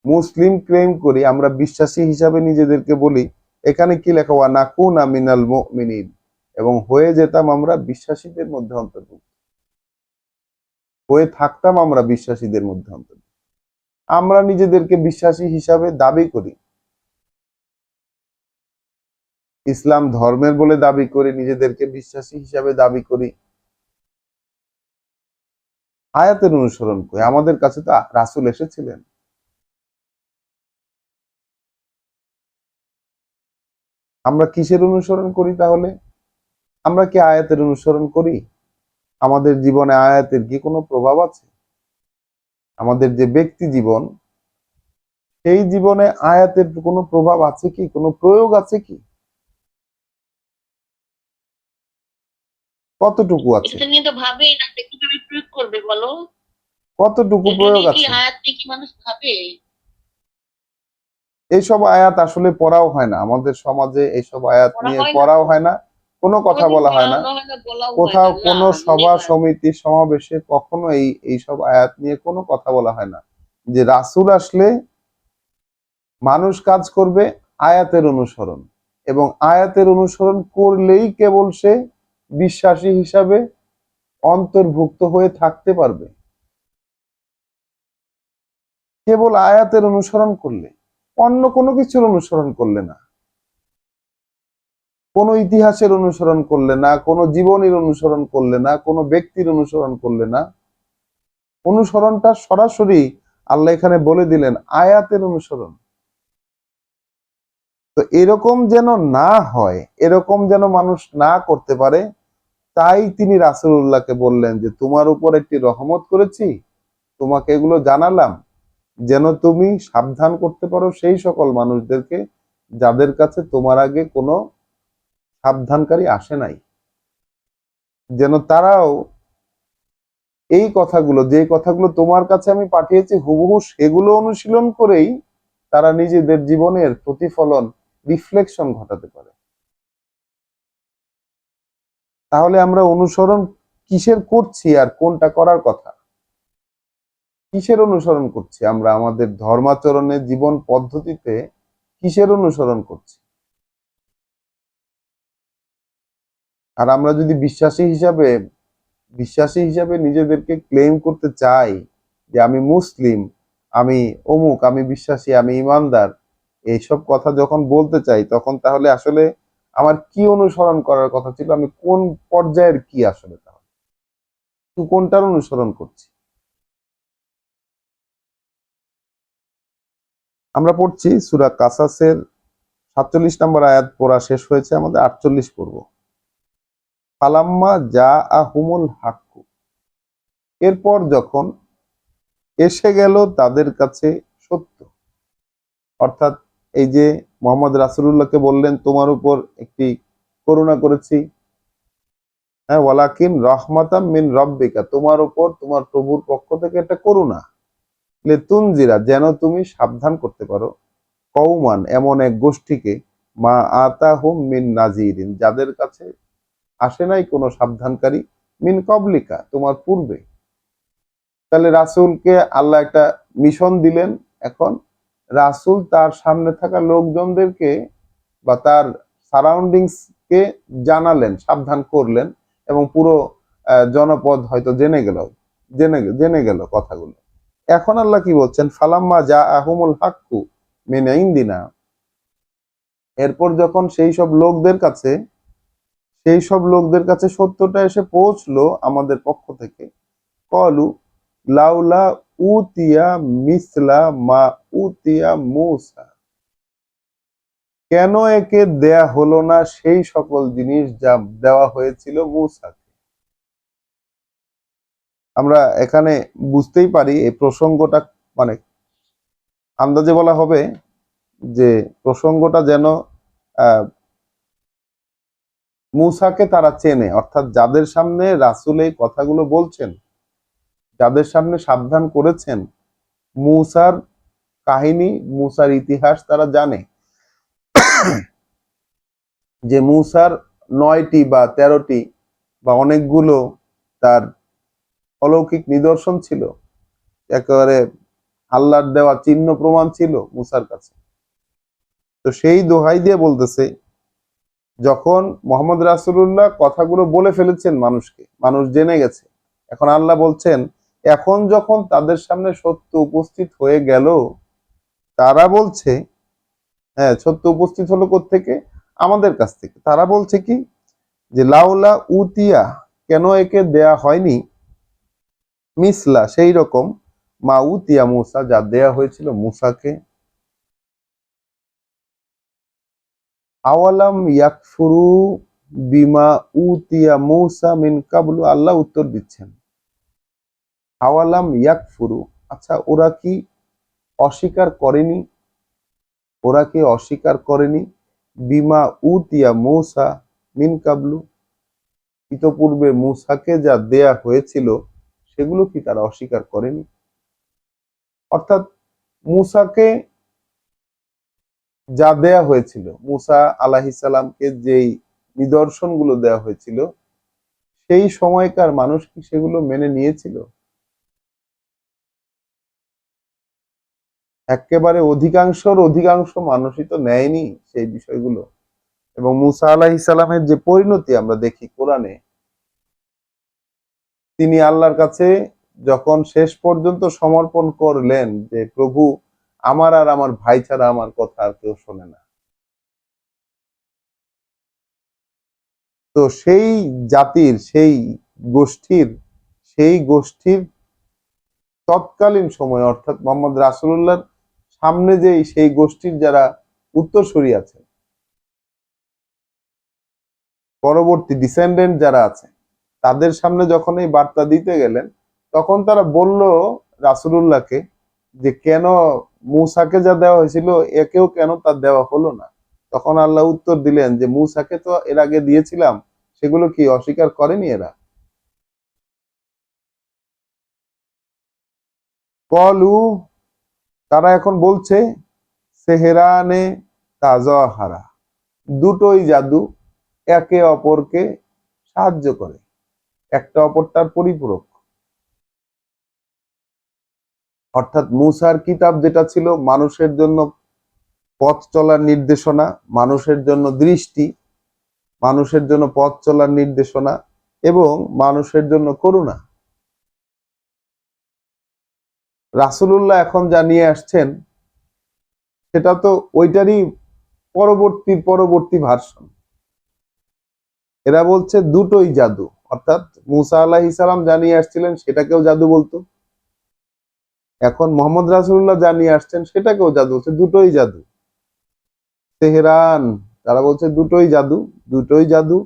মুসলিম ক্লেম করি, আমরা বিশ্বাসী হিসাবে নিজেদেরকে বলি, এখানে কি লেখা, ওয়া নাকুনা মিনাল মুমিনিন, এবং হয়ে যেতাম আমরা বিশ্বাসীদের মধ্যে অন্তর্ভুক্ত, হয়ে থাকতাম আমরা বিশ্বাসীদের মধ্যে অন্তর্ভুক্ত। আমরা নিজেদেরকে বিশ্বাসী হিসাবে দাবি করি, ইসলাম ধর্মের বলে দাবি করি, নিজেদেরকে বিশ্বাসী হিসাবে দাবি করি, আয়াতের অনুসরণ করি। আমাদের কাছে তো রাসূল এসেছিলেন। আমরা কিসের অনুসরণ করি তাহলে? আমরা কি আয়াতের অনুসরণ করি? আমাদের জীবনে আয়াতের কি কোনো প্রভাব আছে? আমাদের যে ব্যক্তি জীবন, সেই জীবনে আয়াতের কোনো প্রভাব আছে কি, কোনো প্রয়োগ আছে কি? কতটুকু আছে? এটা নিয়ে তো ভাবেই না যে কিভাবে প্রয়োগ করবে বলো। কতটুকু এটা প্রয়োগ নিয়ে কি আছে? আয়াত নিয়ে কি মানুষ ভাবে? এইসব আয়াত আসলে পড়াও হয় না আমাদের সমাজে, এইসব আয়াত পড়া নিয়ে হয় না পড়াও তো, হয় না, কোনো কথা কোনোদিন বলা হয় না, পড়ানো হয় না, বলাও হয় কোথাও না, না কোনো সভা নেভার। সমিতি সমাবেশে কখনো এইসব আয়াত নিয়ে কোনো কথা বলা হয় না যে রাসূল আসলে মানুষ কাজ করবে আয়াতের অনুসরণ, এবং আয়াতের অনুসরণ করলেই কেবল সে বিশ্বাসী হিসাবে অন্তর্ভুক্ত হয়ে থাকতে পারবে, কেবল আয়াতের অনুসরণ করলে, অন্য কোনো কিছুর অনুসরণ করলে না, কোনো ইতিহাসের অনুসরণ করলে না, কোনো জীবনীর অনুসরণ করলে না, কোনো ব্যক্তির অনুসরণ করলে না। অনুসরণটা সরাসরি আল্লাহ এখানে বলে দিলেন আয়াতের অনুসরণ। তো এরকম যেন না হয়, এরকম যেন মানুষ না করতে পারে, তাই তিনি রাসূলুল্লাহকে বললেন যে তোমার উপর একটি রহমত করেছি, তোমাকে এগুলো জানালাম যেন তুমি সাবধান করতে পারো সেই সকল মানুষদেরকে যাদের কাছে তোমার আগে কোনো সাবধানকারী আসে নাই, যেন তারাও এই কথাগুলো, যে কথাগুলো তোমার কাছে আমি পাঠিয়েছি হুবহু সেগুলো অনুশীলন করেই তারা নিজেদের জীবনের প্রতিফলন, রিফ্লেকশন ঘটাতে পারে। তাহলে আমরা অনুসরণ কিসের করছি আর কোনটা করার কথা? কিসের অনুসরণ করছি আমরা আমাদের ধর্মাচরণে, জীবন পদ্ধতিতে কিসের অনুসরণ করছি? আর আমরা যদি বিশ্বাসী হিসাবে নিজেদেরকে ক্লেম করতে চাই যে আমি মুসলিম, আমি অমুক, আমি বিশ্বাসী, আমি ইমানদার, এইসব কথা যখন বলতে চাই তখন তাহলে আসলে আমার কি অনুসরণ করার কথা ছিল, আমি কোন পর্যায়ের কি আসলে? তাহলে কোনটার অনুসরণ করছি? আমরা পড়ছি সূরা কাসাসের 47 নম্বর আয়াত পড়া শেষ হয়েছে, আমাদের 48 পড়ব। ফালাম্মা যা আহুমুল হাক্কু, এরপর যখন এসে গেল তাদের কাছে সত্য, অর্থাৎ এই যে মোহাম্মদ রাসূলুল্লাহকে বললেন তোমার উপর একটি করুণা করেছি, হ্যাঁ, ওয়ালাকিন রাহমাতাম মিন রাব্বিকা, তোমার উপর তোমার প্রভুর পক্ষ থেকে একটা করুণা, লিতুনজিরা, যেন তুমি সাবধান করতে পারো, কওমান, এমন এক গোষ্ঠীকে, মা আতাহুম মিন নাজিরিন, যাদের কাছে আসে নাই কোনো সাবধানকারী, মিন কবলিকা, তোমার পূর্বে। তাহলে রাসূলকে আল্লাহ একটা মিশন দিলেন। এখন রাসূল তার সামনে থাকা লোকজনদেরকে বা তার সারাউন্ডিংস কে জানালেন, সাবধান করলেন, এবং পুরো জনপদ হয়তো জেনে গেল কথাগুলো। এখন আল্লাহ কি বলছেন? ফালাম্মা যা আহুমুল হাক্কু মিন ইনদিনা, এরপর যখন সেই সব লোকদের কাছে সত্যটা এসে পৌঁছলো আমাদের পক্ষ থেকে, কলু লাউলা উতিয়া মিসলা মা উতিয়া মূসা, কেন একে দেয়া হলো না সেই সকল জিনিস যা দেওয়া হয়েছিল মূসাকে। আমরা এখানে বুঝতেই পারি এই প্রসঙ্গটা, মানে আন্দাজে বলা হবে যে প্রসঙ্গটা যেন আহ মূসাকে তারা চেনে, অর্থাৎ যাদের সামনে রাসূল এই কথাগুলো বলছেন, যাদের সামনে সাবধান করেছেন, মূসার কাহিনী, মূসার ইতিহাস তারা জানে, যে মূসার 9টি বা 13টি বা অনেকগুলো তার অলৌকিক নিদর্শন ছিল, একেবারে আল্লাহর দেওয়া চিহ্ন প্রমাণ ছিল মূসার কাছে। তো সেই দোহাই দিয়ে বলতেছে, যখন মোহাম্মদ রাসূলুল্লাহ কথাগুলো বলে ফেলেছেন মানুষকে, মানুষ জেনে গেছে, এখন আল্লাহ বলছেন, এখন যখন তাদের সামনে সত্য উপস্থিত হয়ে গেল, তারা বলছে, হ্যাঁ, সত্য উপস্থিত হলো কোত্থেকে? আমাদের কাছ থেকে। তারা বলছে কি, যে লাউলা উতিয়া, কেন একে দেয়া হয়নি মিসলা, সেই রকম মা উতিয়া মূসা, যা দেয়া হয়েছিল মূসাকে। আওয়ালাম ইয়াকফুরু বিমা উতিয়া মূসা মিন কাবলু, আল্লাহ উত্তর দিচ্ছেন, আওয়ালাম ইয়াকফুরু, আচ্ছা ওরা কি অস্বীকার করেনি, ওরা কি অস্বীকার করেনি, বিমা উতিয়া মূসা মিন কাবলু, ইতপূর্বে মূসাকে যা দেয়া হয়েছিল সেগুলো কি তারা অস্বীকার করেনি? অর্থাৎ মূসাকে যা দেয়া হয়েছিল, মূসা আলাইহিস সালামকে যেই নিদর্শনগুলো দেয়া হয়েছিল, সেই সময়কার মানুষ কি সেগুলো মেনে নিয়েছিল? একেবারে অধিকাংশ মানুষই তো নেয়নি সেই বিষয়গুলো। এবং মূসা আলাইহিস সালামের যে পরিণতি আমরা দেখি কোরআনে, তিনি আল্লাহর কাছে যখন শেষ পর্যন্ত সমর্পণ করলেন, যে প্রভু, আমার আর আমার ভাই ছাড়া আমার কথা আর কেউ শোনে না, তো সেই জাতির, সেই গোষ্ঠীর তৎকালীন সময়, অর্থাৎ মোহাম্মদ রাসূলুল্লাহর সামনে যে সেই গোষ্ঠীর যারা উত্তরসূরি আছে, পরবর্তী ডিসেন্ডেন্ট যারা আছে, তাদের সামনে যখন এই বার্তা দিতে গেলেন, তখন তারা বলল রাসূলুল্লাহকে, যে কেন মূসাকে যা দেওয়া হয়েছিল একেও কেন তা দেওয়া হলো না? তখন আল্লাহ উত্তর দিলেন, যে মূসাকে তো এর আগে দিয়েছিলাম, সেগুলো কি অস্বীকার করেনি এরা? কলু, তারা এখন বলছে, সেহেরানে তাজাহারা, দুটোই জাদু একে অপরকে সাহায্য করে, একটা অপরটার পরিপূরক। অর্থাৎ মূসার কিতাব যেটা ছিল মানুষের জন্য পথ চলার নির্দেশনা, মানুষের জন্য দৃষ্টি, মানুষের জন্য পথ চলার নির্দেশনা, এবং মানুষের জন্য করুণা, রাসূলুল্লাহ এখন যা নিয়ে আসছেন সেটা তো ওইটারই পরবর্তী ভার্সন। এরা বলছে দুটোই জাদু, অর্থাৎ মুসা আলাইহিস সালাম জানিয়ে আসছিলেন সেটাকেও জাদু বলতো, এখন মোহাম্মদ রাসূলুল্লাহ জানিয়ে আসছেন সেটাকেও জাদু বলছে, দুটোই জাদু। তেহরান, তারা বলছে দুটোই জাদু, দুটোই জাদু,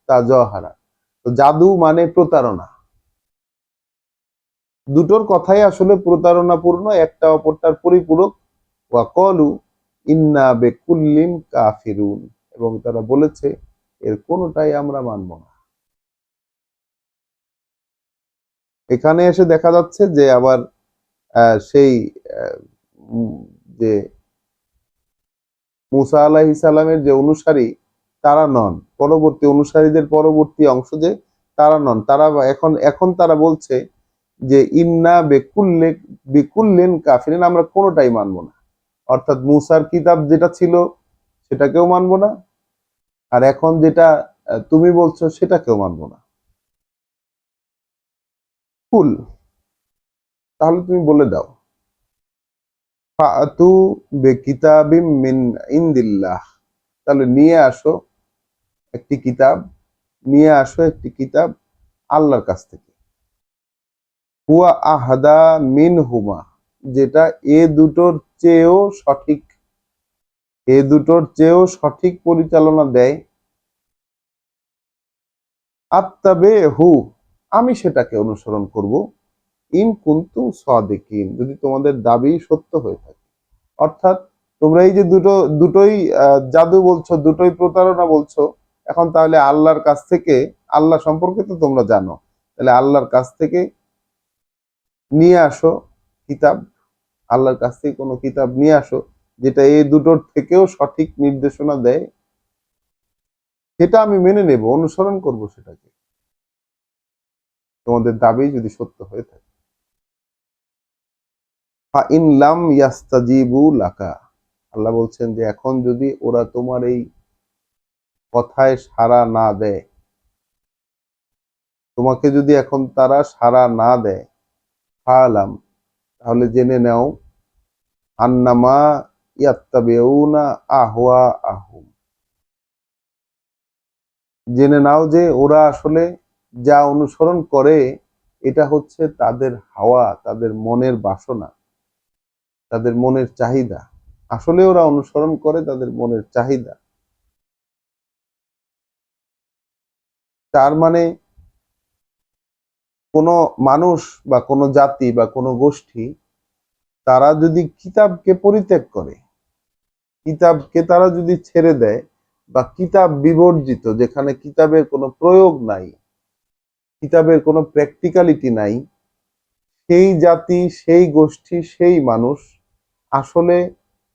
তা জহারা। তো জাদু মানে প্রতারণা, দুটোর কথাই আসলে প্রতারণাপূর্ণ, একটা অপরটার পরিপূরক। ওয়া কলু ইন্না বেকুল্লিন কাফিরুন, এবং তারা বলেছে এর কোনোটাই আমরা মানব না। এখানে এসে দেখা যাচ্ছে যে আবার সেই আহ, উম, যে মুসা আলাইহিস সালামের যে অনুসারী তারা নন, পরবর্তী অনুসারীদের পরবর্তী অংশ যে তারা নন, তারা এখন এখন তারা বলছে যে ইন্না বেকুল্লেন কাফিরিন, আমরা কোনোটাই মানব না। অর্থাৎ মুসার কিতাব যেটা ছিল সেটাকেও মানব না, আর এখন যেটা তুমি বলছো সেটাকেও মানব না। কুল, তাহলে তুমি বলে দাও, ফাতু বেকিতাবিম মিন ইন্দিল্লাহ, তাহলে নিয়ে আসো একটি কিতাব, নিয়ে আসো একটি কিতাব আল্লাহর কাছ থেকে। হুয়া আহাদা মিন হুমা, যেটা এ দুটোর চেয়েও সঠিক, এ দুটোর চেয়েও সঠিক পরিচালনা দেয়। আত্তাবে হু, আমি সেটাকে অনুসরণ করব। ইন কুনতু সাদিকিন, যদি তোমাদের দাবি সত্য হয়ে থাকে। অর্থাৎ তোমরা এই যে দুটোই জাদু বলছো, দুটোই প্রতারণা বলছো, এখন তাহলে আল্লাহর কাছ থেকে, আল্লাহ সম্পর্কে তো তোমরা জানো, তাহলে আল্লাহর কাছ থেকে নিয়ে আসো কিতাব, আল্লাহর কাছ থেকে কোনো কিতাব নিয়ে আসো যেটা এই দুটোর থেকেও সঠিক নির্দেশনা দেয়, সেটা আমি মেনে নেব, অনুসরণ করব সেটাকে, তোমাদের দাবি যদি সত্য হয়ে থাকে। ফা ইন লাম ইয়াস্তাজিবু লাকা, আল্লাহ বলছেন যে এখন যদি ওরা তোমার এই কথায় সাড়া না দেয়, তোমাকে যদি এখন তারা সাড়া না দেয়, ফালাম, তাহলে জেনে নাও, আন্নামা ইয়াত্তাবিউনা আহওয়া আহুম, জেনে নাও যে ওরা আসলে যা অনুসরণ করে এটা হচ্ছে তাদের হাওয়া, তাদের মনের বাসনা, তাদের মনের চাহিদা। আসলে ওরা অনুসরণ করে তাদের মনের চাহিদা। তার মানে কোনো মানুষ বা কোনো জাতি বা কোনো গোষ্ঠী, তারা যদি কিতাবকে পরিত্যাগ করে, কিতাবকে তারা যদি ছেড়ে দেয়, বা কিতাব বিবর্জিত, যেখানে কিতাবের কোনো প্রয়োগ নাই, কিতাবের কোনো প্র্যাকটিক্যালিটি নাই, সেই জাতি, সেই গোষ্ঠী, সেই মানুষ আসলে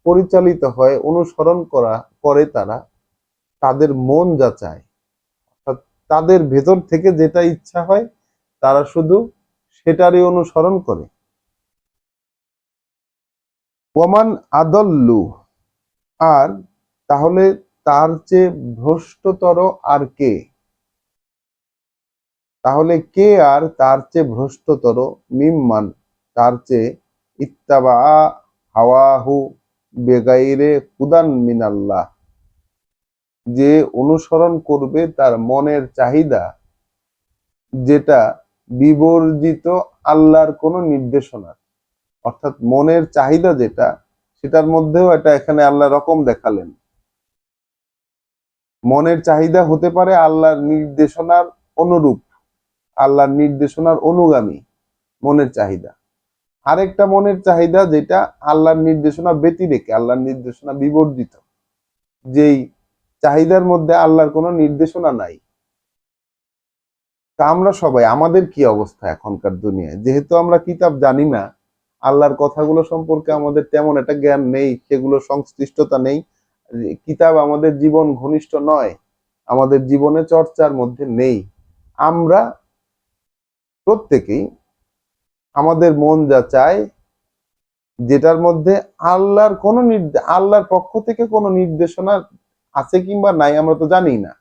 পরিচালিত হয়, অনুসরণ করে তারা তাদের মন যা চায়, অর্থাৎ তাদের ভেতর থেকে যেটা ইচ্ছা হয় তারা শুধু সেটারই অনুসরণ করে। ওমান আদল্লু, আর তাহলে তার চেয়ে ভ্রষ্টতর আর কে, তাহলে কে আর তার চেয়ে ভ্রষ্টতর, মিম্মান, তার চেয়ে, ইত্তাবা হাওয়াহু বেগাইরে হুদান মিনাল্লাহ, যে অনুসরণ করবে তার মনের চাহিদা, যেটা বিবর্জিত আল্লাহর কোনো নির্দেশনা। অর্থাৎ মনের চাহিদা যেটা, সেটার মধ্যেও এটা এখানে আল্লাহ রকম দেখালেন। মনের চাহিদা হতে পারে আল্লাহর নির্দেশনার অনুরূপ, আল্লাহর নির্দেশনার অনুগামী মনের চাহিদা। আরেকটা মনের চাহিদা যেটা আল্লাহর নির্দেশনা ব্যতিরেকে, আল্লাহর নির্দেশনা বিবর্জিত, যেই চাহিদার মধ্যে আল্লাহর কোনো নির্দেশনা নাই। তা আমরা সবাই, আমাদের কি অবস্থা এখনকার দুনিয়ায়, যেহেতু আমরা কিতাব জানি না, আল্লাহর কথাগুলো সম্পর্কে আমাদের তেমন একটা জ্ঞান নেই, সেগুলো সংশ্লিষ্টতা নেই, কিতাব আমাদের জীবন ঘনিষ্ঠ নয়, আমাদের জীবনে চর্চার মধ্যে নেই, আমরা প্রত্যেকেই আমাদের মন যা চায়, যেটার মধ্যে আল্লাহর কোনো আল্লাহর পক্ষ থেকে কোনো নির্দেশনা আছে কিংবা নাই আমরা তো জানি না,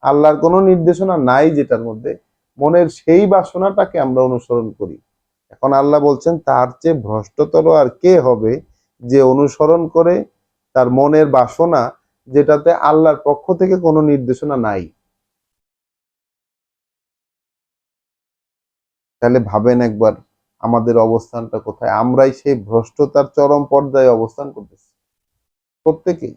আল্লাহর কোনো নির্দেশনা নাই যেটার মধ্যে, মনের সেই বাসনাটাকে আমরা অনুসরণ করি। এখন আল্লাহ বলছেন তার চেয়ে ভ্রষ্টতর আর কে হবে, যে অনুসরণ করে তার মনের বাসনা, যেটাতে আল্লাহর পক্ষ থেকে কোনো নির্দেশনা নাই। তাহলে ভাবেন একবার আমাদের অবস্থানটা কোথায়। আমরাই সেই ভ্রষ্টতার চরম পর্যায়ে অবস্থান করতেছি প্রত্যেকেই।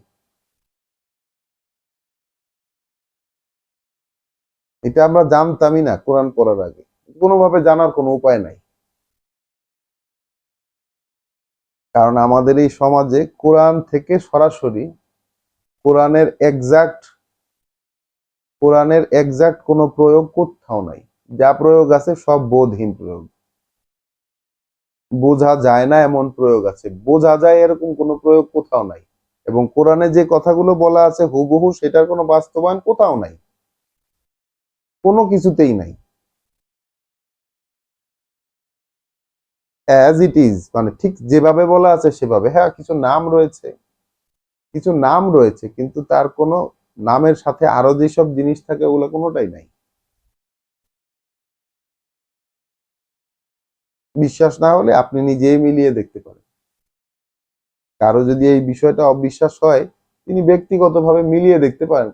এটা আমরা জানতামই না কোরআন পড়ার আগে, কোনোভাবে জানার কোনো উপায় নাই। কারণ আমাদের এই সমাজে কোরআন থেকে সরাসরি কোরআনের এক্সাক্ট কোনো প্রয়োগ কোথাও নাই। যা প্রয়োগ আছে সব বোধহীন প্রয়োগ, বোঝা যায় না এমন প্রয়োগ আছে, বোঝা যায় এরকম কোনো প্রয়োগ কোথাও নাই। এবং কোরআনে যে কথাগুলো বলা আছে হুবহু সেটার কোনো বাস্তবায়ন কোথাও নাই, কোনো কিছুতেই নাই। অ্যাজ ইট ইজ, মানে ঠিক যেভাবে বলা আছে সেভাবে। হ্যাঁ, কিছু নাম রয়েছে কিন্তু তার কোনো নামের সাথে আরো যেসব জিনিস থাকে ওগুলো কোনোটাই নাই। বিশ্বাস না হলে আপনি নিজেই মিলিয়ে দেখতে পারেন। কারো যদি এই বিষয়টা অবিশ্বাস হয়, তিনি ব্যক্তিগতভাবে মিলিয়ে দেখতে পারেন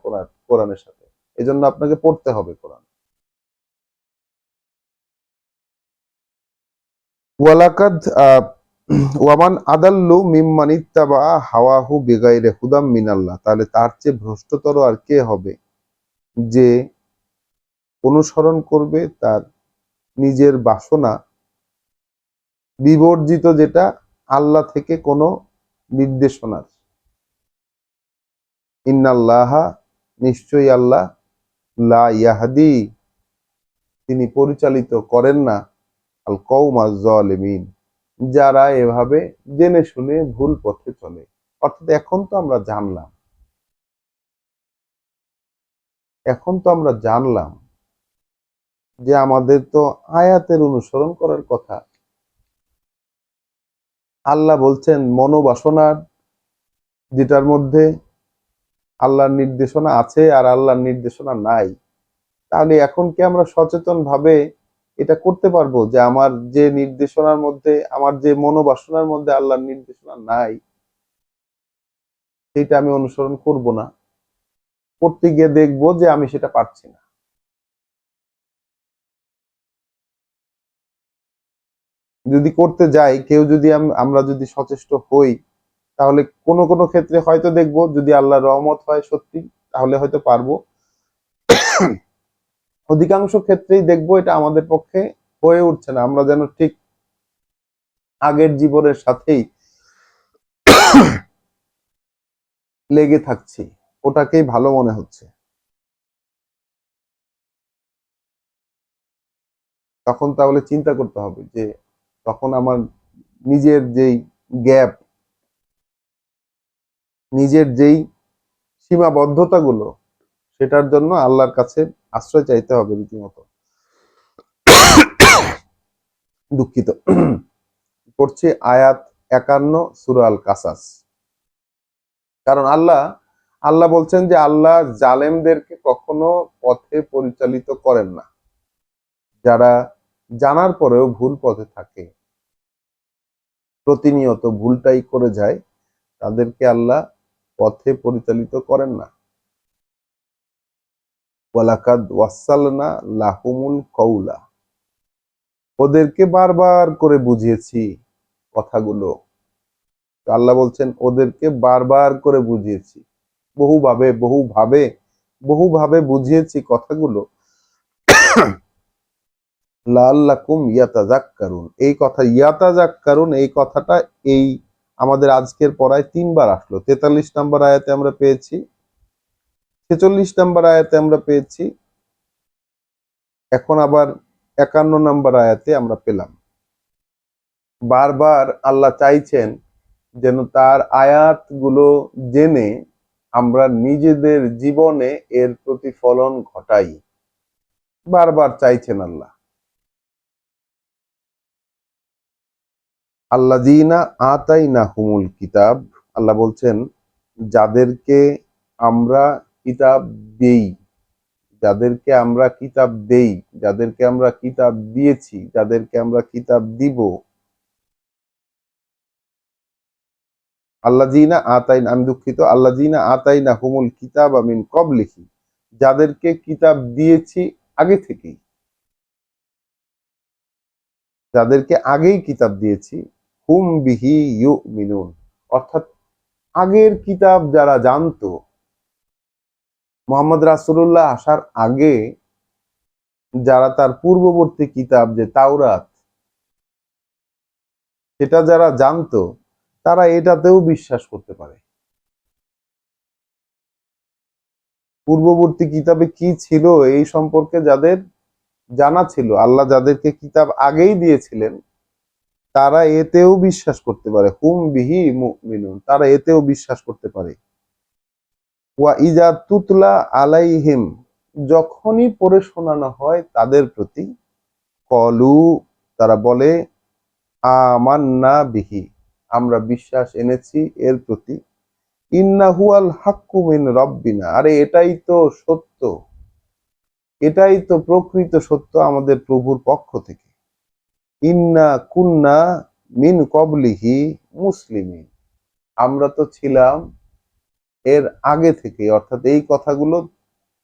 কোরআনের সাথে। এজন্য আপনাকে পড়তে হবে কোরআন। ওয়ালাকাদ ওয়ামান আদাল্লু মিম্মান ইত্তাবা হাওয়াহু বিগাইরে হুদাম মিনাল্লাহ, তাহলে তার চেয়ে ভ্রষ্টতর আর কে হবে যে অনুসরণ করবে তার নিজের বাসনা বিবর্জিত, যেটা আল্লাহ থেকে কোনো নির্দেশনার। ইন্নাল্লাহা, নিশ্চয়ই আল্লাহ, লা ইয়াহদি, তিনি পরিচালিত করেন না আল কওমাজ জালিমিন, যারা এভাবে জেনে শুনে ভুল পথে চলে। অর্থাৎ এখন তো আমরা জানলাম যে আমাদের তো আয়াতের অনুসরণ করার কথা। আল্লাহ বলছেন মনোবাসনার, যেটার মধ্যে আল্লাহর নির্দেশনা আছে আর আল্লাহর নির্দেশনা নাই। তাহলে এখন কি আমরা সচেতন ভাবে এটা করতে পারবো যে আমার যে নির্দেশনার মধ্যে, আমার যে মনোবাসনার মধ্যে আল্লাহর নির্দেশনা নাই, সেটা আমি অনুসরণ করব না, করতে গিয়ে দেখবো যে আমি সেটা পারছি না। যদি করতে যাই কেউ, যদি আমরা যদি সচেষ্ট হই, তাহলে কোনো কোনো ক্ষেত্রে হয়তো দেখবো যদি আল্লাহর রহমত হয় সত্যি, তাহলে হয়তো পারবো। অধিকাংশ ক্ষেত্রেই দেখবো এটা আমাদের পক্ষে হয়ে উঠছে না। আমরা যেন ঠিক আগের জীবনের সাথেই লেগে থাকছি, ওটাকেই ভালো মনে হচ্ছে। তখন তাহলে চিন্তা করতে হবে যে তখন আমার নিজের যেই গ্যাপ, নিজের যেই সীমাবদ্ধতাগুলো, সেটার জন্য আল্লাহর কাছে আশ্রয় চাইতে হবে রীতিমতো। দুঃখিত। পড়ছি আয়াত 51, সূরা আল কাসাস। কারণ আল্লাহ আল্লাহ বলছেন যে আল্লাহ জালেমদেরকে কখনো পথে পরিচালিত করেন না। যারা জানার পরেও ভুল পথে থাকে, প্রতিনিয়ত ভুলটাই করে যায়, তাদেরকে আল্লাহ পথে পরিচালিত করেন না। ওয়ালাকাদ ওয়াসালনা লাহুমুল কওলা, ওদেরকে বারবার করে বুঝিয়েছি কথাগুলো। আল্লাহ বলছেন ওদেরকে বারবার করে বুঝিয়েছি, বহুভাবে বহুভাবে বহুভাবে বুঝিয়েছি কথাগুলো। লাআল্লাকুম ইয়াতাযাক্কারুন, এই কথা ইয়াতাযাক্কারুন, এই কথাটা এই আমাদের আজকের পড়ায় 3 বার আসলো। 43 নম্বর আয়াতে আমরা পেয়েছি, 46 নম্বর আয়াতে আমরা পেয়েছি, এখন আবার 51 নম্বর আয়াতে আমরা পেলাম। বারবার আল্লাহ চাইছেন যেন তার আয়াতগুলো জেনে আমরা নিজেদের জীবনে এর প্রতিফলন ঘটাই। বারবার চাইছেন আল্লাহ। আল্লাযীনা আতাইনাহুমুল কিতাব, আল্লাহ বলছেন যাদেরকে আমরা কিতাব দেই, যাদেরকে আমরা কিতাব দেই, যাদেরকে আমরা কিতাব দিয়েছি, যাদেরকে আমরা কিতাব দিব। আল্লাযীনা আতাইনা, আমি দুঃখিত, আল্লাযীনা আতাইনাহুমুল কিতাবা মিন ক্বাবলিহি, যাদেরকে কিতাব দিয়েছি আগে থেকেই। যাদেরকে আগেই কিতাব দিয়েছি, হুম বিহি ইউমিনুন, অর্থাৎ আগের কিতাব যারা জানতো, মোহাম্মদ রাসূলুল্লাহ আসার আগে যারা তার পূর্ববর্তী কিতাব যে তাওরাত, সেটা যারা জানতো, তারা এটাতেও বিশ্বাস করতে পারে। পূর্ববর্তী কিতাবে কি ছিল এই সম্পর্কে যাদের জানা ছিল, আল্লাহ যাদেরকে কিতাব আগেই দিয়েছিলেন, তারা এতেও বিশ্বাস করতে পারে। হুম বিহি মুমিনুন, তারা এতেও বিশ্বাস করতে পারে। ওয়া ইজা তুতলা আলাইহিম, যখনই পড়ে শোনানো হয় তাদের প্রতি, কলু, তারা বলে, আমান্না বিহি, আমরা বিশ্বাস এনেছি এর প্রতি, ইন্নাহু আল হাক্কু মিন রব্বিনা, আরে এটাই তো সত্য, এটাই তো প্রকৃত সত্য আমাদের প্রভুর পক্ষ থেকে। ইন্না কুন্না মিন কবলিহি মুসলিমিন, আমরা তো ছিলাম এর আগে থেকে, অর্থাৎ এই কথাগুলো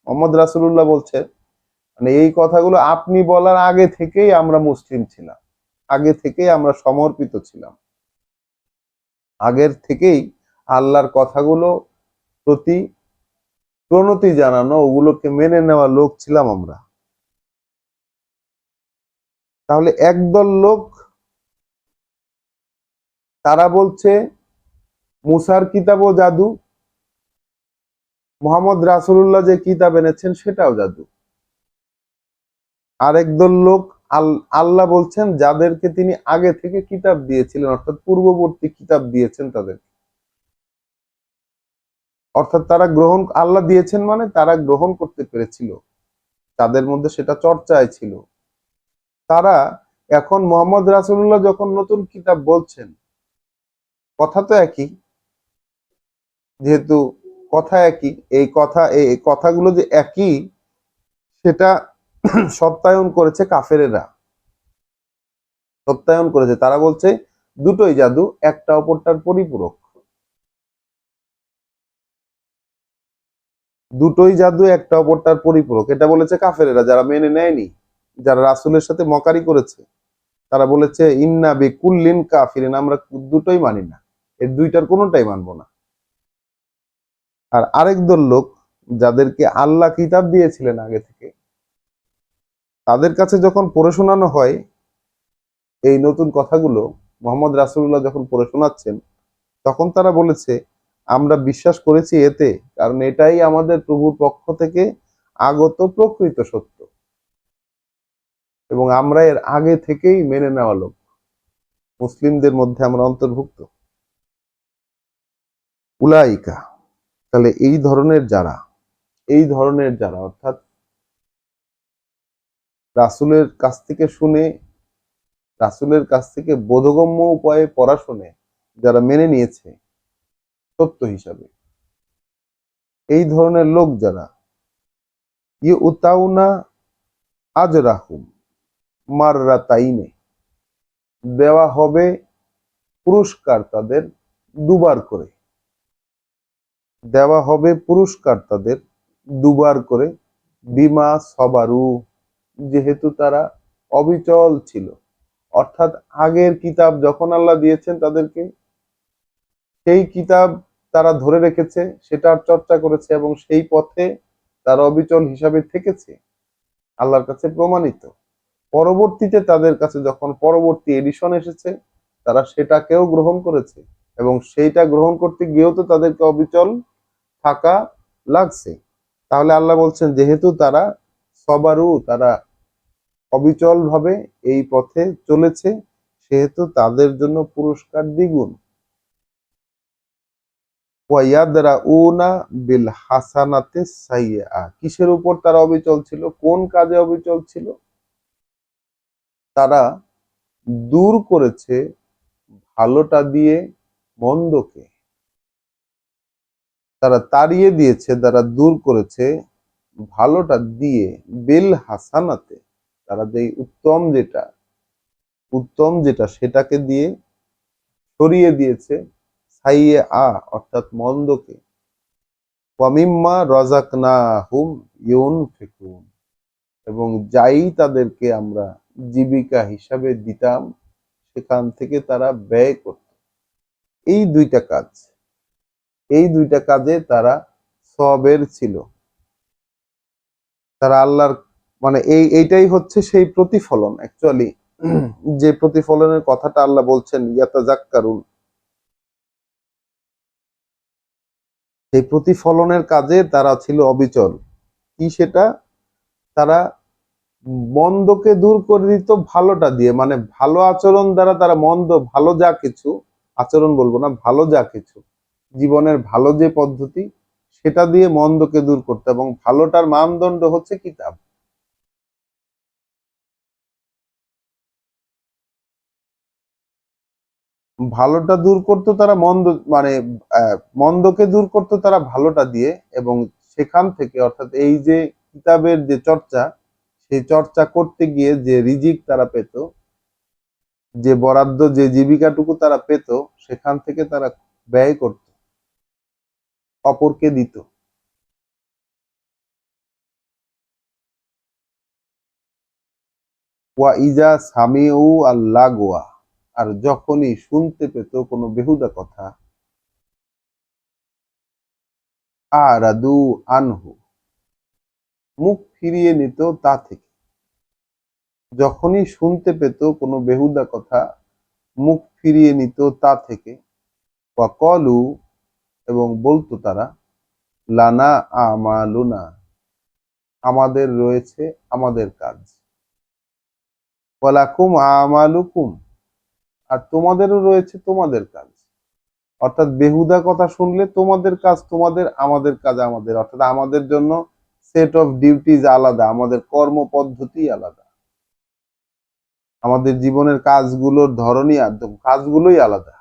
মোহাম্মদ রাসূলুল্লাহ বলছেন, মানে এই কথাগুলো আপনি বলার আগে থেকেই আমরা মুসলিম ছিলাম, আগে থেকেই আমরা সমর্পিত ছিলাম, আগের থেকেই আল্লাহর কথাগুলো প্রতি প্রণতি জানানো, ওগুলোকে মেনে নেওয়া লোক ছিলাম আমরা। তাহলে একদল লোক তারা বলছে মুসার কিতাবও জাদু, মোহাম্মদ রাসূলুল্লাহ যে কিতাব এনেছেন সেটাও জাদু। আরেক দল লোক আল্লাহ বলছেন যাদেরকে তিনি আগে থেকে কিতাব দিয়েছিলেন, অর্থাৎ পূর্ববর্তী কিতাব দিয়েছেন তাদের, অর্থাৎ তারা গ্রহণ, আল্লাহ দিয়েছেন মানে তারা গ্রহণ করতে পেরেছিল, তাদের মধ্যে সেটা চর্চায় ছিল। তারা এখন মোহাম্মদ রাসূলুল্লাহ যখন নতুন কিতাব বলছেন, কথা তো একই, যেহেতু কথা একই, এই কথাগুলো যে একই সেটা সত্যায়ন করেছে কাফেরেরা, সত্যায়ন করেছে। তারা বলছে দুটোই জাদু, একটা অপরটার পরিপূরক, দুটোই জাদু একটা অপরটার পরিপূরক, এটা বলেছে কাফেরেরা, যারা মেনে নেয়নি, যারা রাসূলের সাথে মকারি করেছে। তারা বলেছে ইন্না বিকুল্লিন কাফিরিন, আমরা দুটোই মানি না, এর দুইটার কোনোটাই মানবো না। আর আরেক দল লোক যাদেরকে আল্লাহ কিতাব দিয়েছিলেন আগে থেকে, তাদের কাছে যখন পড়ে শোনানো হয় এই নতুন কথাগুলো, মোহাম্মদ রাসূলুল্লাহ যখন পড়ে শোনাচ্ছেন, তখন তারা বলেছে আমরা বিশ্বাস করেছি এতে, কারণ এটাই আমাদের প্রভুর পক্ষ থেকে আগত প্রকৃত সত্য, এবং আমরা এর আগে থেকেই মেনে নেওয়া লোক, মুসলিমদের মধ্যে আমরা অন্তর্ভুক্ত। উলাইকা, তাহলে এই ধরনের যারা অর্থাৎ রাসূলের কাছ থেকে শুনে, রাসূলের কাছ থেকে বোধগম্য উপায়ে পড়া শুনে যারা মেনে নিয়েছে সত্য হিসাবে, এই ধরনের লোক যারা, ইউতাউনা আজরাহুম মাররাতাইনে, দেওয়া হবে পুরস্কার তাদের দুবার করে, দেওয়া হবে পুরস্কার তাদের দুবার করে, বিমা সবারু, যেহেতু তারা অবিচল ছিল, অর্থাৎ আগের কিতাব যখন আল্লাহ দিয়েছেন তাদেরকে, সেই কিতাব তারা ধরে রেখেছে, সেটার চর্চা করেছে এবং সেই পথে তারা অবিচল হিসাবে থেকেছে, আল্লাহর কাছে প্রমাণিত। পরবর্তীতে তাদের কাছে যখন পরবর্তী এডিশন এসেছে, তারা সেটাকেও গ্রহণ করেছে, এবং সেইটা গ্রহণ করতে গিয়েও তো তাদেরকে অবিচল থাকা লাগছে। তাহলে আল্লাহ বলছেন যেহেতু তারা সবারু, তারা অবিচল ভাবে এই পথে চলেছে, সেহেতু তাদের জন্য পুরস্কার দ্বিগুণ। ওয়াইয়াদরাউনা বিল হাসানাতে সাইয়্যা, কিসের উপর তারা অবিচল ছিল, কোন কাজে অবিচল ছিল? তারা দূর করেছে ভালোটা দিয়ে মন্দকে, তারা তাড়িয়ে দিয়েছে, তারা দূর করেছে ভালোটা দিয়ে, বিল হাসানাতে, তারা যেই উত্তম যেটা সেটাকে দিয়ে সরিয়ে দিয়েছে সাইয়্যা, অর্থাৎ মন্দকে। ওয়া মিম্মা রাযাকনাহুম ইউনফিকুন, এবং যাই তাদেরকে আমরা জীবিকা হিসাবে দিতাম, সেখান থেকে তারা ব্যয় করত। এই দুইটা কাজ, এই দুইটা কাজে তারা সবের ছিল। তারা আল্লাহর মানে এইটাই হচ্ছে সেই প্রতিফলন অ্যাকচুয়ালি, যে প্রতিফলনের কথাটা আল্লাহ বলছেন ইয়াতাযাক্কারুন, সেই প্রতিফলনের কাজে তারা ছিল অবিচল। কি সেটা? তারা মন্দকে দূর করে দিত ভালোটা দিয়ে, মানে ভালো আচরণ দ্বারা তারা মন্দ, ভালো যা কিছু, আচরণ বলবো না, ভালো যা কিছু, জীবনের ভালো যে পদ্ধতি সেটা দিয়ে মন্দকে দূর করতে, এবং ভালোটার মানদণ্ড হচ্ছে কিতাব। ভালোটা দূর করতো তারা মন্দ, মানে মন্দকে দূর করতো তারা ভালোটা দিয়ে, এবং সেখান থেকে অর্থাৎ এই যে কিতাবের যে চর্চা, সেই চর্চা করতে গিয়ে যে রিজিক তারা পেত, যে বরাদ্দ, যে জীবিকাটুকু তারা পেত, সেখান থেকে তারা ব্যয় করত, অপরকে দিত। ওয়া ইজা সামিউ আল্লাগওয়া, আর যখনই শুনতে পেত কোনো বেহুদা কথা, আরাদু আনহু, মুখ ফিরিয়ে নিত তা থেকে। যখনই শুনতে পেত কোনো বেহুদা কথা, মুখ ফিরিয়ে নিত তা থেকে। ওয়া কলু, এবং বলতো তারা, লানা আমালুনা, আমাদের রয়েছে আমাদের কাজ, ওয়ালাকুম আমালুকুম, আর তোমাদেরও রয়েছে তোমাদের কাজ। অর্থাৎ বেহুদা কথা শুনলে তোমাদের কাজ তোমাদের, আমাদের কাজ আমাদের, অর্থাৎ আমাদের জন্য সেট অফ ডিউটিজ আলাদা, আমাদের কর্ম পদ্ধতি আলাদা, আমাদের জীবনের কাজগুলোর ধরনই কাজগুলোই আলাদা।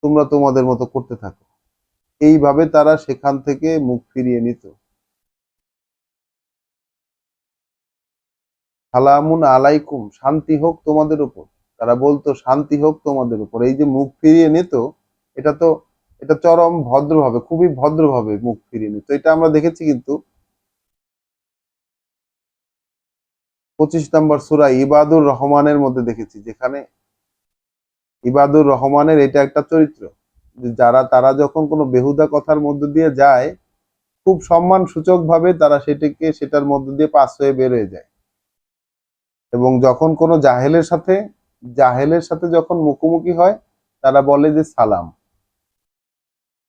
তোমরা তোমাদের মতো করতে থাকো। এইভাবে তারা সেখান থেকে মুখ ফিরিয়ে নিত। সালামুন আলাইকুম, শান্তি হোক তোমাদের উপর, তারা বলতো শান্তি হোক তোমাদের উপর। এই যে মুখ ফিরিয়ে নিত, এটা তো, এটা চরম ভদ্রভাবে, খুবই ভদ্রভাবে মুখ ফিরিয়ে নিত। এটা আমরা দেখেছি কিন্তু 25 নম্বর সূরা ইবাদুর রহমানের মধ্যে দেখেছি, যেখানে ইবাদুর রহমানের এটা একটা চরিত্র, যে তারা যখন কোনো বেহুদা কথার মধ্যে দিয়ে যায়, খুব সম্মান সূচক ভাবে তারা সেটার মধ্যে দিয়ে পাস হয়ে বের হয়ে যায়। এবং যখন কোনো জাহেলের সাথে যখন মুখোমুখি হয়, তারা বলে যে সালাম।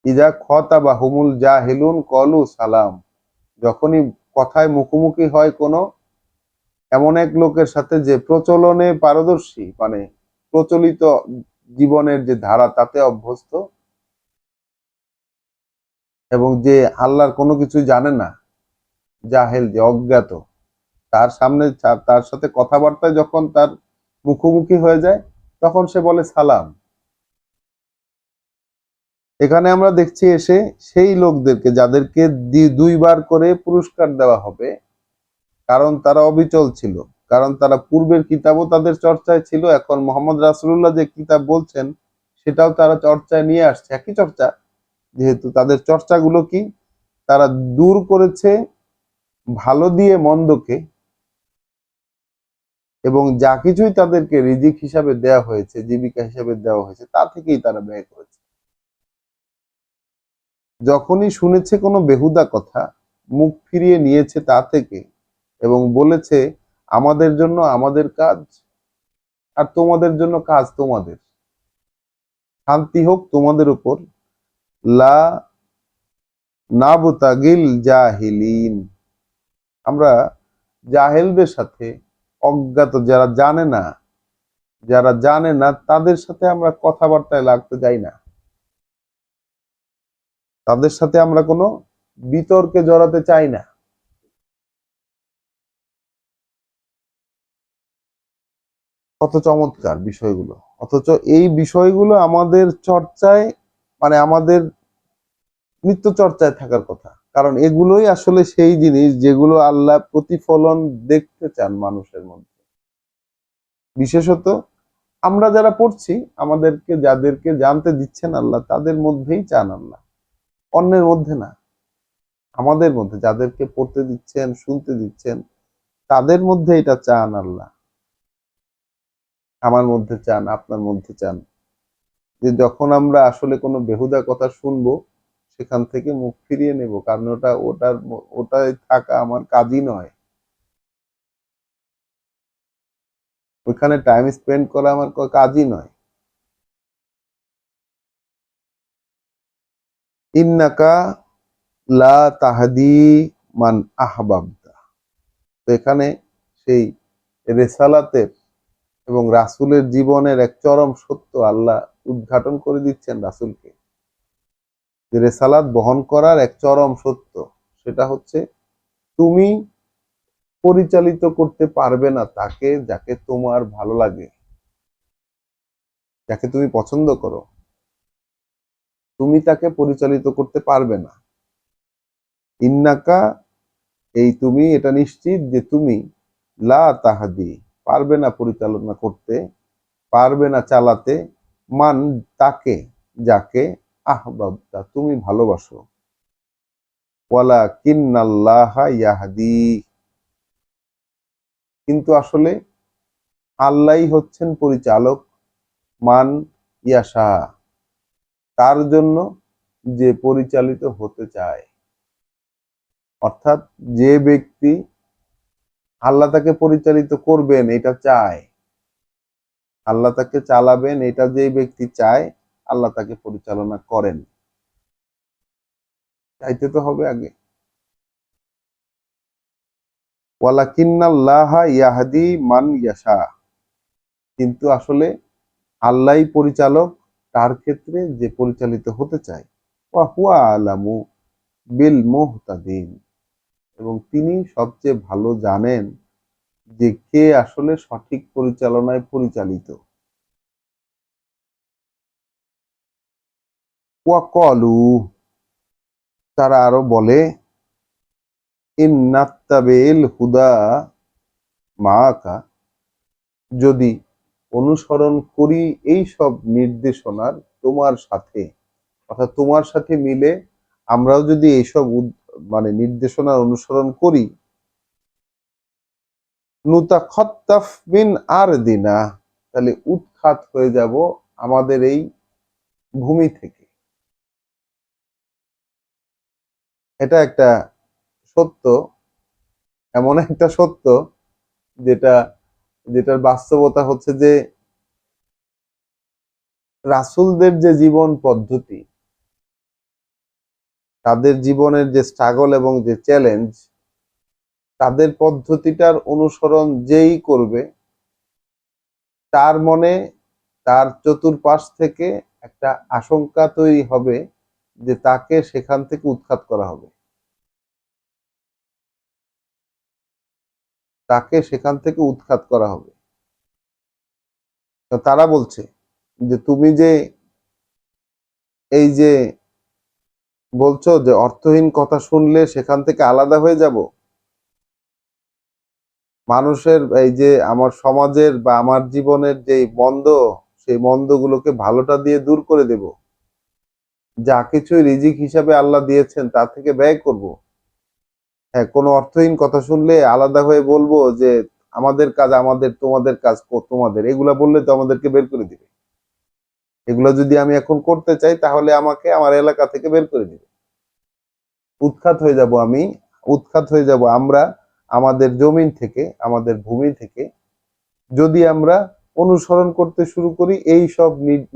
ইজা খতাবা হুমুল জাহিলুন কলু সালাম, যখনই কথায় মুখোমুখি হয় কোনো এমন এক লোকের সাথে যে প্রচলনে পারদর্শী, মানে প্রচলিত জীবনের যে ধারা তাতে অভ্যস্ত, এবং যে আল্লাহর কোনো কিছু জানে না, জাহেল, যে অজ্ঞাত, তার সামনে তার সাথে কথাবার্তায় যখন তার মুখোমুখি হয়ে যায়, তখন সে বলে সালাম। এখানে আমরা দেখছি এসে সেই লোকদেরকে যাদেরকে দুইবার করে পুরস্কার দেওয়া হবে, কারণ তারা অবিচল ছিল, কারণ তারা পূর্বের কিতাবও তাদের চর্চায় ছিল, এখন মোহাম্মদ রাসূলুল্লাহ যে কিতাব বলছেন সেটাও তারা চর্চায় নিয়ে আসছে, একই চর্চা। যেহেতু তাদের চর্চাগুলো কি, তারা দূর করেছে ভালো দিয়ে মন্দকে, এবং যা কিছুই তাদেরকে রিজিক হিসাবে দেওয়া হয়েছে, জীবিকা হিসাবে দেওয়া হয়েছে, তা থেকেই তারা ব্যয় করেছে। যখনই শুনেছে কোনো বেহুদা কথা, মুখ ফিরিয়ে নিয়েছে তা থেকে, এবং বলেছে আমাদের জন্য আমাদের কাজ, আর তোমাদের জন্য কাজ তোমাদের, শান্তি হোক তোমাদের উপর। লা নাবতাগিল জাহিলিন, আমরা জাহেলদের সাথে, অজ্ঞাত যারা জানে না তাদের সাথে আমরা কথাবার্তায় লাগতে যাই না, তাদের সাথে আমরা কোনো বিতর্কে জড়াতে চাই না। কত চমৎকার বিষয়গুলো! অথচ এই বিষয়গুলো আমাদের চর্চায়, মানে আমাদের নিত্য চর্চায় থাকার কথা, কারণ এগুলোই আসলে সেই জিনিস যেগুলো আল্লাহ প্রতিফলন দেখতে চান মানুষের মধ্যে। বিশেষত আমরা যারা পড়ছি, যাদেরকে জানতে দিচ্ছেন আল্লাহ, তাদের মধ্যেই চান আল্লাহ, অন্যের মধ্যে না। আমাদের মধ্যে যাদেরকে পড়তে দিচ্ছেন, শুনতে দিচ্ছেন, তাদের মধ্যে এটা চান আল্লাহ, আমার মধ্যে চান, আপনার মধ্যে চান, যে যখন আমরা আসলে কোনো বেহুদা কথা শুনবো সেখান থেকে মুখ ফিরিয়ে নেব, কারণ ওটাই থাকা আমার কাজই নয়, ওইখানে টাইম স্পেন্ড করা আমার কাজই নয়। ইন্নাকা লা তাহদি মান আহবাবতা। তো এখানে সেই রেসালাতের এবং রাসূলের জীবনের এক চরম সত্য আল্লাহ উদ্ঘাটন করে দিচ্ছেন রাসূলকে, যে রেসালাত বহন করার এক চরম সত্য, সেটা হচ্ছে তুমি পরিচালিত করতে পারবে না তাকে যাকে তোমার ভালো লাগে, যাকে তুমি পছন্দ করো, তুমি তাকে পরিচালিত করতে পারবে না। ইন্নাকা, এই তুমি এটা নিশ্চিত যে তুমি লা তাহাদি, পারবে না পরিচালনা করতে, পারবে না চালাতে, মান, তাকে, যাকে আহবাবতা তুমি ভালোবাসো, ওয়ালা কিন্নাল্লাহা ইয়াহদি, কিন্তু আসলে আল্লাহই হচ্ছেন পরিচালক, মান ইয়াশা, তার জন্য যে পরিচালিত হতে চায়। অর্থাৎ যে ব্যক্তি আল্লাহ তাকে পরিচালিত করবেন এটা চায়, আল্লাহ তাকে চালাবেন এটা যে ব্যক্তি চায়, আল্লাহ তাকে পরিচালনা করেন। চাইতে তো হবে আগে। ওয়ালাকিন্নাল্লাহা ইয়াহদি মান ইয়াশা, কিন্তু আসলে আল্লাহই পরিচালক তার ক্ষেত্রে যে পরিচালিত হতে চায়। ওয়া হুয়া আলামু বিল মুহতাদিন, এবং তিনি সবচেয়ে ভালো জানেন যে কে আসলে সঠিক পরিচালনায় পরিচালিত। ওয়া কলু, তারা আরো বলে, ইন্নাত্তাবিল হুদা মাআকা, যদি অনুসরণ করি এই সব নির্দেশনার তোমার সাথে, অর্থাৎ তোমার সাথে মিলে আমরাও যদি এইসব মানে নির্দেশনার অনুসরণ করি, নুতাখাত্তাফ মিন আরদিনা, তাহলে উৎখাত হয়ে যাব আমাদের এই ভূমি থেকে। এটা একটা সত্য, এমন একটা সত্য যেটা, যেটার বাস্তবতা হচ্ছে যে রাসূলদের যে জীবন পদ্ধতি, তাদের জীবনের যে স্ট্রাগল এবং যে চ্যালেঞ্জ, তাদের পদ্ধতিটার অনুসরণ যেই করবে তার মনে, তার চতুর্পাশ থেকে একটা আশঙ্কা তৈরি হবে যে তাকে সেখান থেকে উৎখাত করা হবে, তাকে সেখান থেকে উৎখাত করা হবে। তো তারা বলছে যে তুমি যে এই যে বলছো যে অর্থহীন কথা শুনলে সেখান থেকে আলাদা হয়ে যাব, মানুষের এই যে আমার সমাজের বা আমার জীবনের যে মন্দ, সেই মন্দগুলোকে ভালোটা দিয়ে দূর করে দেব, যা কিছুই রিজিক হিসাবে আল্লাহ দিয়েছেন তা থেকে ব্যয় করব। হ্যাঁ, কোনো অর্থহীন কথা শুনলে আলাদা হয়ে বলবো যে আমাদের কাজ আমাদের, তোমাদের কাজ তোমাদের, এগুলা বললে তো আমাদেরকে বের করে দিবে। এগুলো যদি আমি এখন করতে চাই তাহলে আমাকে আমার এলাকা থেকে বের করে দিবে, উৎখাত হয়ে যাব আমি, উৎখাত হয়ে যাব আমরা আমাদের জমিন থেকে, আমাদের ভূমি থেকে, যদি আমরা অনুসরণ করতে শুরু করি এই সব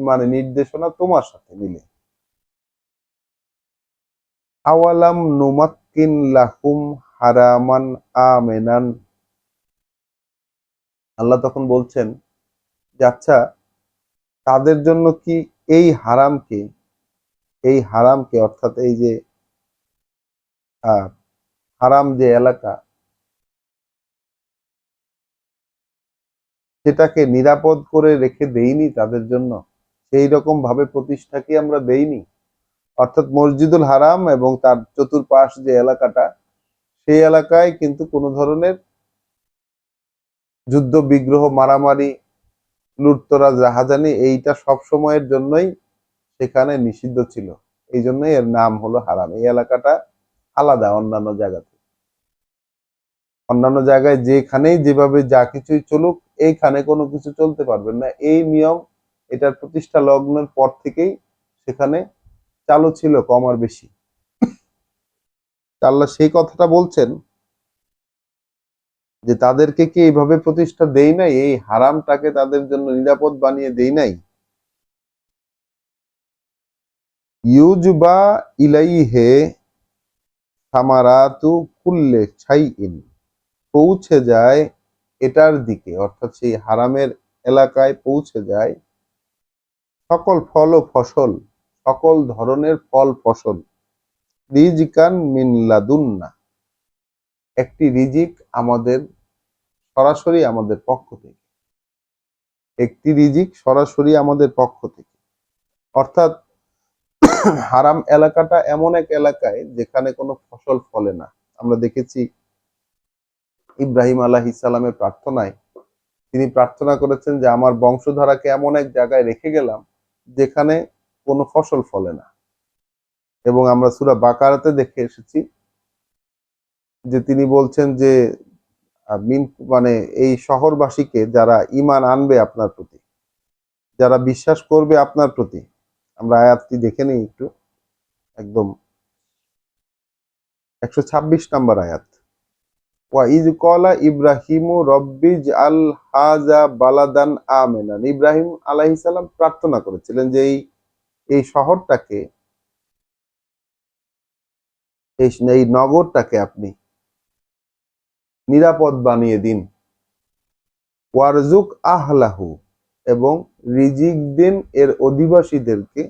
মানে নির্দেশনা তোমার সাথে মিলে। আওয়ালাম নুমাক্কিন লাহুম হারামান আমেনান, আল্লাহ তখন বলছেন যে আচ্ছা, তাদের জন্য কি এই হারামকে, এই হারামকে অর্থাৎ এই যে আহ, হারাম যে এলাকা, সেটাকে নিরাপদ করে রেখে দেইনি তাদের জন্য, সেই রকম ভাবে প্রতিষ্ঠা কি আমরা দেইনি? অর্থাৎ মসজিদুল হারাম এবং তার চতুর্পাশ যে এলাকাটা, সেই এলাকায় কিন্তু কোনো ধরনের যুদ্ধ বিগ্রহ, মারামারি, লুটতরাজ, রাহাজানি, এইটা সব সময়ের জন্যই সেখানে নিষিদ্ধ ছিল। এই জন্যই এর নাম হলো হারাম, এই এলাকাটা আলাদা অন্যান্য জায়গা থেকে। অন্যান্য জায়গায় যেখানেই যেভাবে যা কিছুই চলুক, এইখানে কোনো কিছু চলতে পারবেন না, এই নিয়ম এটার প্রতিষ্ঠা লগ্নের পর থেকেই সেখানে চালু ছিল কম আর বেশি। আল্লাহ সেই কথাটা বলছেন যে তাদেরকে কি এইভাবে প্রতিষ্ঠা দেই নাই, এই হারামটাকে তাদের জন্য নিরাপদ বানিয়ে দেই নাই। ইউজবা ইলাইহে সামারাতু কুল্লে শাইইন, পৌঁছে যায় এটার দিকে, অর্থাৎ সেই হারামের এলাকায় পৌঁছে যায় সকল ফল ও ফসল, সকল ধরনের ফল ফসল, রিজকান মিন লাদুন্না, একটি রিজিক আমাদের সরাসরি আমাদের পক্ষ থেকে, একটি রিজিক সরাসরি আমাদের পক্ষ থেকে। অর্থাৎ হারাম এলাকাটা এমন এক এলাকায় যেখানে কোনো ফসল ফলে না। আমরা দেখেছি ইব্রাহিম আলাইহিস সালামের প্রার্থনায় তিনি প্রার্থনা করেছেন যে আমার বংশধারাকে এমন এক জায়গায় রেখে গেলাম যেখানে কোনো ফসল ফলে না। এবং আমরা সূরা বাকারাতে দেখে এসেছি যে তিনি বলছেন যে মিন মানে এই শহরবাসীকে যারা ঈমান আনবে আপনার প্রতি, যারা বিশ্বাস করবে আপনার প্রতি, আমরা আয়াতটি দেখে নিই একটু, একদম 126 নম্বর আয়াত। ওয়া ইয ক্বালা ইব্রাহিমু রব্বিজআল হাযা বালাদান আমিনান, ইব্রাহিম আলাইহিস সালাম প্রার্থনা করেছিলেন যে এই শহরটাকে, এই নগরটাকে আপনি নিরাপদ বানিয়ে দিন। ওয়ারজুক আহলাহু, এবং রিজিক দিন এর অধিবাসীদেরকে,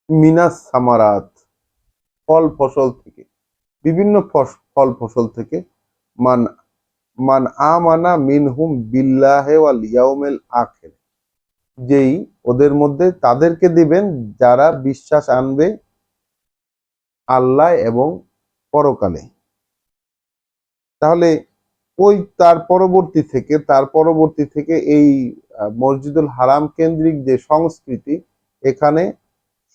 মিনাস সামারাত, ফল ফসল থেকে, বিভিন্ন ফল ফসল থেকে, মান মান আমানা মিনহুম বিল্লাহি ওয়াল ইয়াউমিল আখির, যেই ওদের মধ্যে তাদেরকে দিবেন যারা বিশ্বাস আনবে আল্লাহ এবং পরকালে। তাহলে ওই তার পরবর্তী থেকে এই মসজিদুল হারাম কেন্দ্রিক যে সংস্কৃতি, এখানে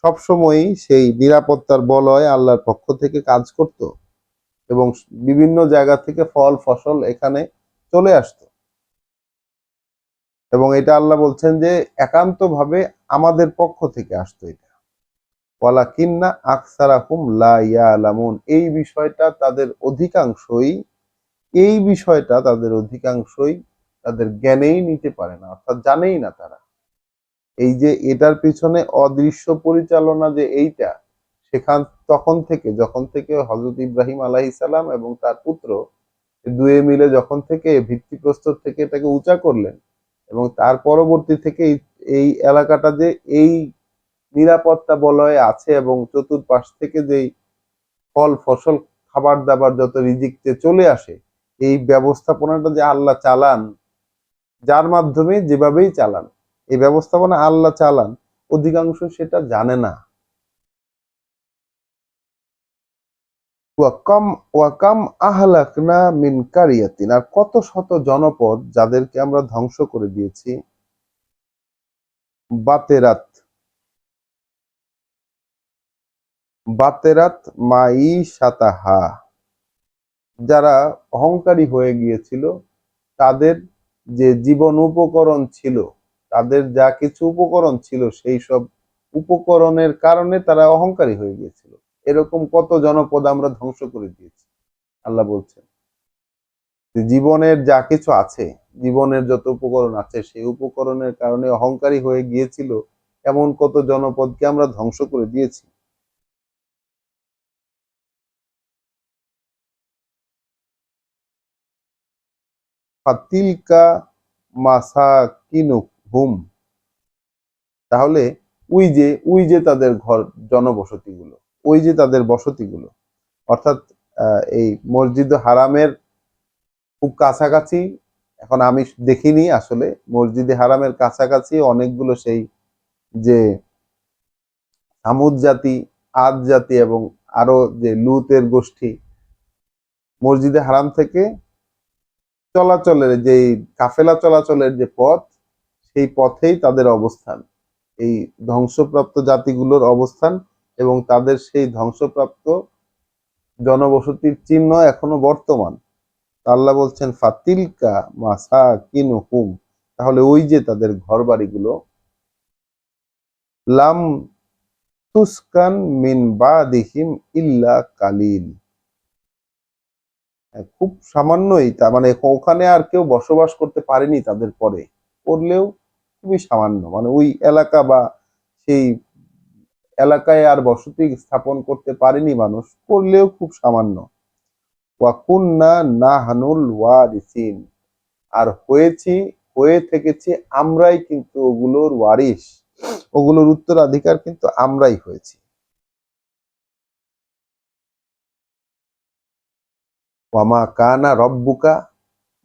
সবসময়ই সেই নিরাপত্তার বলয় আল্লাহর পক্ষ থেকে কাজ করত এবং বিভিন্ন জায়গা থেকে ফল ফসল এখানে চলে আসতো। এবং এটা আল্লাহ বলছেন যে একান্তভাবে আমাদের পক্ষ থেকে আসতো এটা। ওয়ালাকিন্না আকসারাহুম লা ইয়ালামুন, এই বিষয়টা তাদের অধিকাংশই তাদের জ্ঞানেই নিতে পারে না, অর্থাৎ জানেই না তারা। এই যে এটার পিছনে অদৃশ্য পরিচালনা যে এইটা, যখন থেকে হযরত ইব্রাহিম আলাইহিস সালাম এবং তার পুত্র দুয়ে মিলে যখন থেকে ভিত্তিপ্রস্তর থেকে এটাকে উঁচা করলেন, এবং তার পরবর্তী থেকে এই এলাকাটা যে এই নিরাপত্তা বলয়ে আছে এবং চতুর্পাশ থেকে যেই ফল ফসল খাবার দাবার যত রিজিকতে চলে আসে, এই ব্যবস্থাপনাটা যে আল্লাহ চালান, যার মাধ্যমে যেভাবেই চালান, এই ব্যবস্থাপনা আল্লাহ চালান, অধিকাংশ সেটা জানে না। ওয়াকাম আহলাকনা মিন কারিয়াতিন, আর কত শত জনপদ যাদেরকে আমরা ধ্বংস করে দিয়েছি, বাতেরাত বাতেরাত মাঈশাতাহা, যারা অহংকারী হয়ে গিয়েছিল, তাদের যে জীবন উপকরণ ছিল, তাদের যা কিছু উপকরণ ছিল, সেই সব উপকরণের কারণে তারা অহংকারী হয়ে গিয়েছিল। এরকম কত জনপদ আমরা ধ্বংস করে দিয়েছি। আল্লাহ বলছেন যে জীবনের যা কিছু আছে, জীবনের যত উপকরণ আছে, সেই উপকরণের কারণে অহংকারী হয়ে গিয়েছিল এমন কত জনপদকে আমরা ধ্বংস করে দিয়েছি। ফাতিলকা মাসাকিনুহুম, তাহলে ওই যে তাদের ঘর, জনবসতিগুলো, ওই যে তাদের বসতিগুলো, অর্থাৎ এই মসজিদ হারামের খুব কাছাকাছি, এখন আমি দেখিনি আসলে, মসজিদে হারামের কাছাকাছি অনেকগুলো সেই যে সামুদ জাতি, আদ জাতি এবং আরো যে লুতের গোষ্ঠী, মসজিদে হারাম থেকে চলাচলের যে কাফেলা চলাচলের যে পথ, সেই পথেই তাদের অবস্থান, এই ধ্বংসপ্রাপ্ত জাতিগুলোর অবস্থান, এবং তাদের সেই ধ্বংসপ্রাপ্ত জনবসতির চিহ্ন এখনো বর্তমান। আল্লাহ বলছেন ফাতিলকা মাসাকিনুহুম, তাহলে ওই যে তাদের ঘর বাড়িগুলো, লাম তুসকান মিন বাদিহিম ইল্লা কালিল, খুব সামান্যই, তার মানে ওখানে আর কেউ বসবাস করতে পারেনি তাদের পরে, করলেও খুবই সামান্য, মানে ওই এলাকা বা সেই এলাকায় আর বসতি স্থাপন করতে পারেনি মানুষ, করলেও খুব সামান্য। ওয়াকুন্না নাহনুল ওয়ারিসিন, আর হয়ে থেকেছি আমরাই কিন্তু ওগুলোর ওয়ারিস, ওগুলোর উত্তরাধিকার কিন্তু আমরাই হয়েছি। ওয়ামা কানা রব্বুকা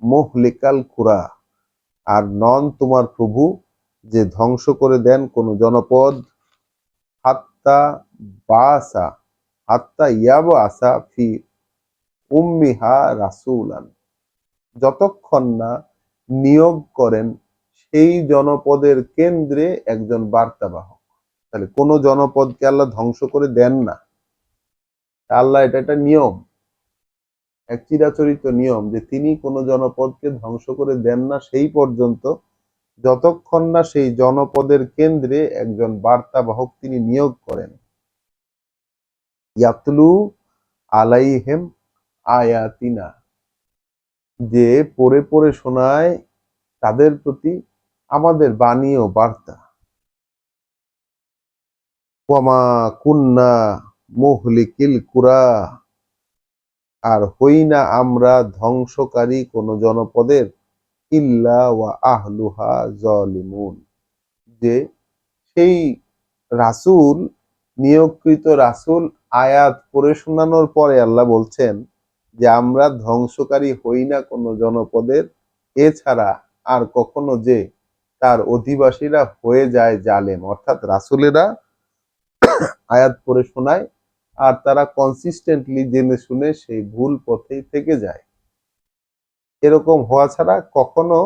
মুহলিকাল কুরা, আর নন তোমার প্রভু যে ধ্বংস করে দেন কোন জনপদ, হাত্তা বাসা হাত্তা ইয়াবা আসা ফি উম্মিহা রাসূলান, যতক্ষণ না নিয়োগ করেন সেই জনপদের কেন্দ্রে একজন বার্তাবাহক। তাহলে কোন জনপদকে আল্লাহ ধ্বংস করে দেন না, আল্লাহ এটা একটা নিয়ম, এক চিরাচরিত নিয়ম, যে তিনি কোন জনপদকে ধ্বংস করে দেন না সেই পর্যন্ত, যতক্ষণ না সেই জনপদের কেন্দ্রে একজন বার্তাবাহক তিনি নিয়োগ করেন। ইয়াতলু আলাইহিম আয়াতিনা, যে পড়ে পড়ে শোনায় তাদের প্রতি আমাদের বাণী ও বার্তা। ওয়ামা কুন্না মুহলিকিল কুরা, আর হই না আমরা ধ্বংসকারী কোন জনপদের, ইল্লা ওয়া আহলুহা জালিমুন, যে সেই রাসূল, নিয়োগকৃত রাসূল আয়াত পড়ে শোনানোর পরে আল্লাহ বলছেন যে আমরা ধ্বংসকারী হই না কোনো জনপদের, এছাড়া আর কখনো যে তার অধিবাসীরা হয়ে যায় জালেম, অর্থাৎ রাসূলেরা আয়াত পড়ে শোনায় আর তারা কনসিস্টেন্টলি জেনে শুনে সেই ভুল পথেই থেকে যায়, এরকম হওয়া ছাড়া কখনো,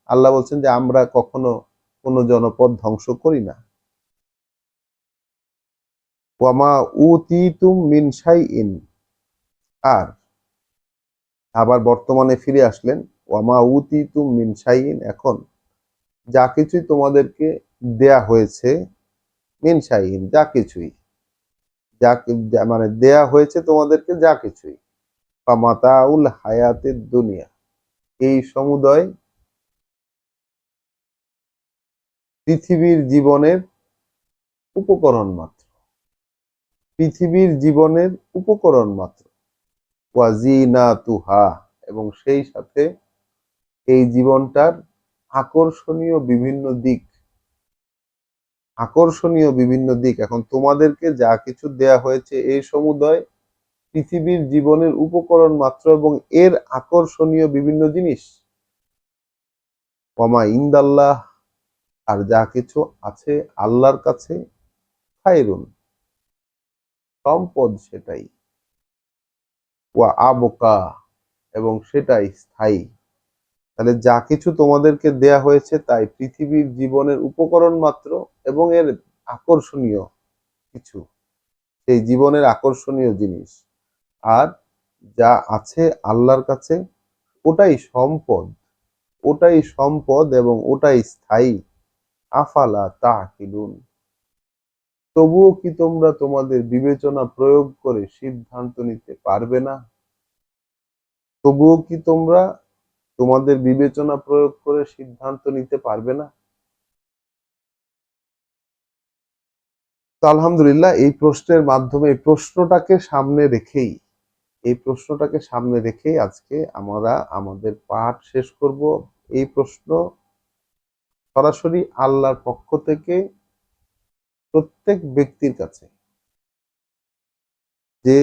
আল্লাহ বলছেন যে আমরা কখনো কোনো জনপদ ধ্বংস করি না। ওয়ামা উতিতুম মিন শাইইন, আর আবার বর্তমানে ফিরে আসলেন, ওয়ামা উতিতুম মিন শাইইন, এখন যা কিছুই তোমাদেরকে দেয়া হয়েছে, মিন শাইইন যা কিছুই, মানে দেয়া হয়েছে তোমাদেরকে যা কিছুই, ফামাতাউল হায়াতের দুনিয়া, এই সমুদয় পৃথিবীর জীবনের উপকরণ মাত্র, পৃথিবীর জীবনের উপকরণ মাত্র। ওয়াজিনাতুহা, এবং সেই সাথে এই জীবনটার আকর্ষণীয় বিভিন্ন দিক, আকর্ষণীয় বিভিন্ন দিক, এখন তোমাদেরকে যা কিছু দেয়া হয়েছে এই সমুদয় পৃথিবীর জীবনের উপকরণ মাত্র এবং এর আকর্ষণীয় বিভিন্ন জিনিস। ওয়ামা ইনদাল্লাহ, আর যা কিছু আছে আল্লাহর কাছে, খায়রুন, সম্পদ সেটাই, ওয়া আবকা, এবং সেটাই স্থায়ী। তাহলে যা কিছু তোমাদেরকে দেয়া হয়েছে তাই পৃথিবীর জীবনের উপকরণ মাত্র এবং এর আকর্ষণীয় কিছু, সেই জীবনের আকর্ষণীয় জিনিস, আর যা আছে আল্লাহর কাছে ওটাই সম্পদ, ওটাই সম্পদ এবং ওটাই স্থায়ী। আফালা তাকিলুন, তবুও কি তোমরা তোমাদের বিবেচনা প্রয়োগ করে সিদ্ধান্ত নিতে পারবে না? তবুও কি তোমরা তোমাদের বিবেচনা প্রয়োগ করে সিদ্ধান্ত নিতে পারবে না? তো আলহামদুলিল্লাহ, এই প্রশ্নের মাধ্যমে, এই প্রশ্নটাকে সামনে রেখেই আজকে আমরা আমাদের পাঠ শেষ করব। এই প্রশ্ন সরাসরি আল্লাহর পক্ষ থেকে প্রত্যেক ব্যক্তির কাছে, যে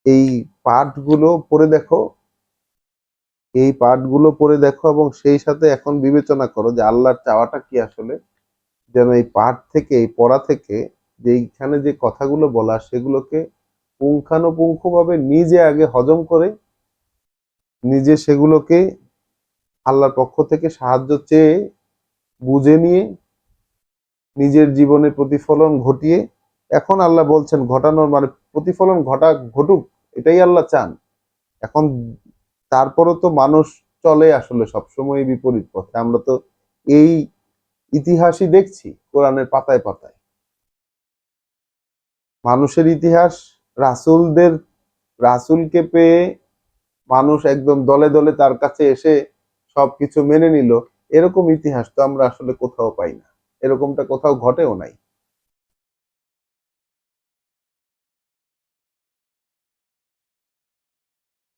এই পাঠগুলো পড়ে দেখো, এই পাঠগুলো পড়ে দেখো এবং সেই সাথে এখন বিবেচনা করো যে আল্লাহর চাওয়াটা কি আসলে, যেন এই পাঠ থেকে, এই পড়া থেকে, যে এইখানে যে কথাগুলো বলা সেগুলোকে পুঙ্খানুপুঙ্খভাবে নিজে আগে হজম করে, নিজে সেগুলোকে আল্লাহর পক্ষ থেকে সাহায্য চেয়ে বুঝে নিয়ে নিজের জীবনে প্রতিফলন ঘটিয়ে, এখন আল্লাহ বলছেন ঘটানোর মানে প্রতিফলন ঘটুক, এটাই আল্লাহ চান। এখন তারপরে তো মানুষ চলে আসলে সবসময় বিপরীত পথে। আমরা তো এই ইতিহাসই দেখছি কোরআনের পাতায় পাতায়। মানুষের ইতিহাস, রাসূলদের, রাসূলকে পেয়ে মানুষ একদম দলে দলে তার কাছে এসে সবকিছু মেনে নিল, এরকম ইতিহাস তো আমরা আসলে কোথাও পাই না, এরকমটা কোথাও ঘটেও নাই।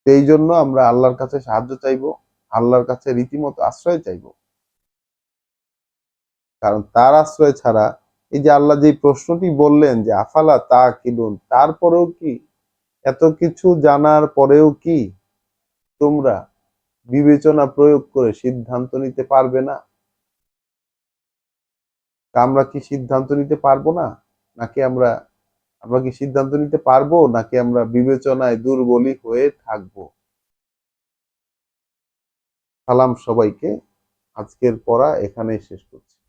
এই জন্য আমরা আল্লাহর কাছে সাহায্য চাইবো, আল্লাহর কাছে রীতিমতো আশ্রয় চাইবো। কারণ তার আশ্রয় ছাড়া, এই যে আল্লাহ যে প্রশ্নটি বললেন যে আফালা তা কিলুন, তারপরেও কি, এত কিছু জানার পরেও কি তোমরা বিবেচনা প্রয়োগ করে সিদ্ধান্ত নিতে পারবে না? আমরা কি সিদ্ধান্ত নিতে পারবো না? নাকি আমরা কি সিদ্ধান্ত নিতে পারবো, নাকি আমরা বিবেচনায় দুর্বলই হয়ে থাকবো? সালাম সবাইকে। আজকের পড়া এখানেই শেষ করছি।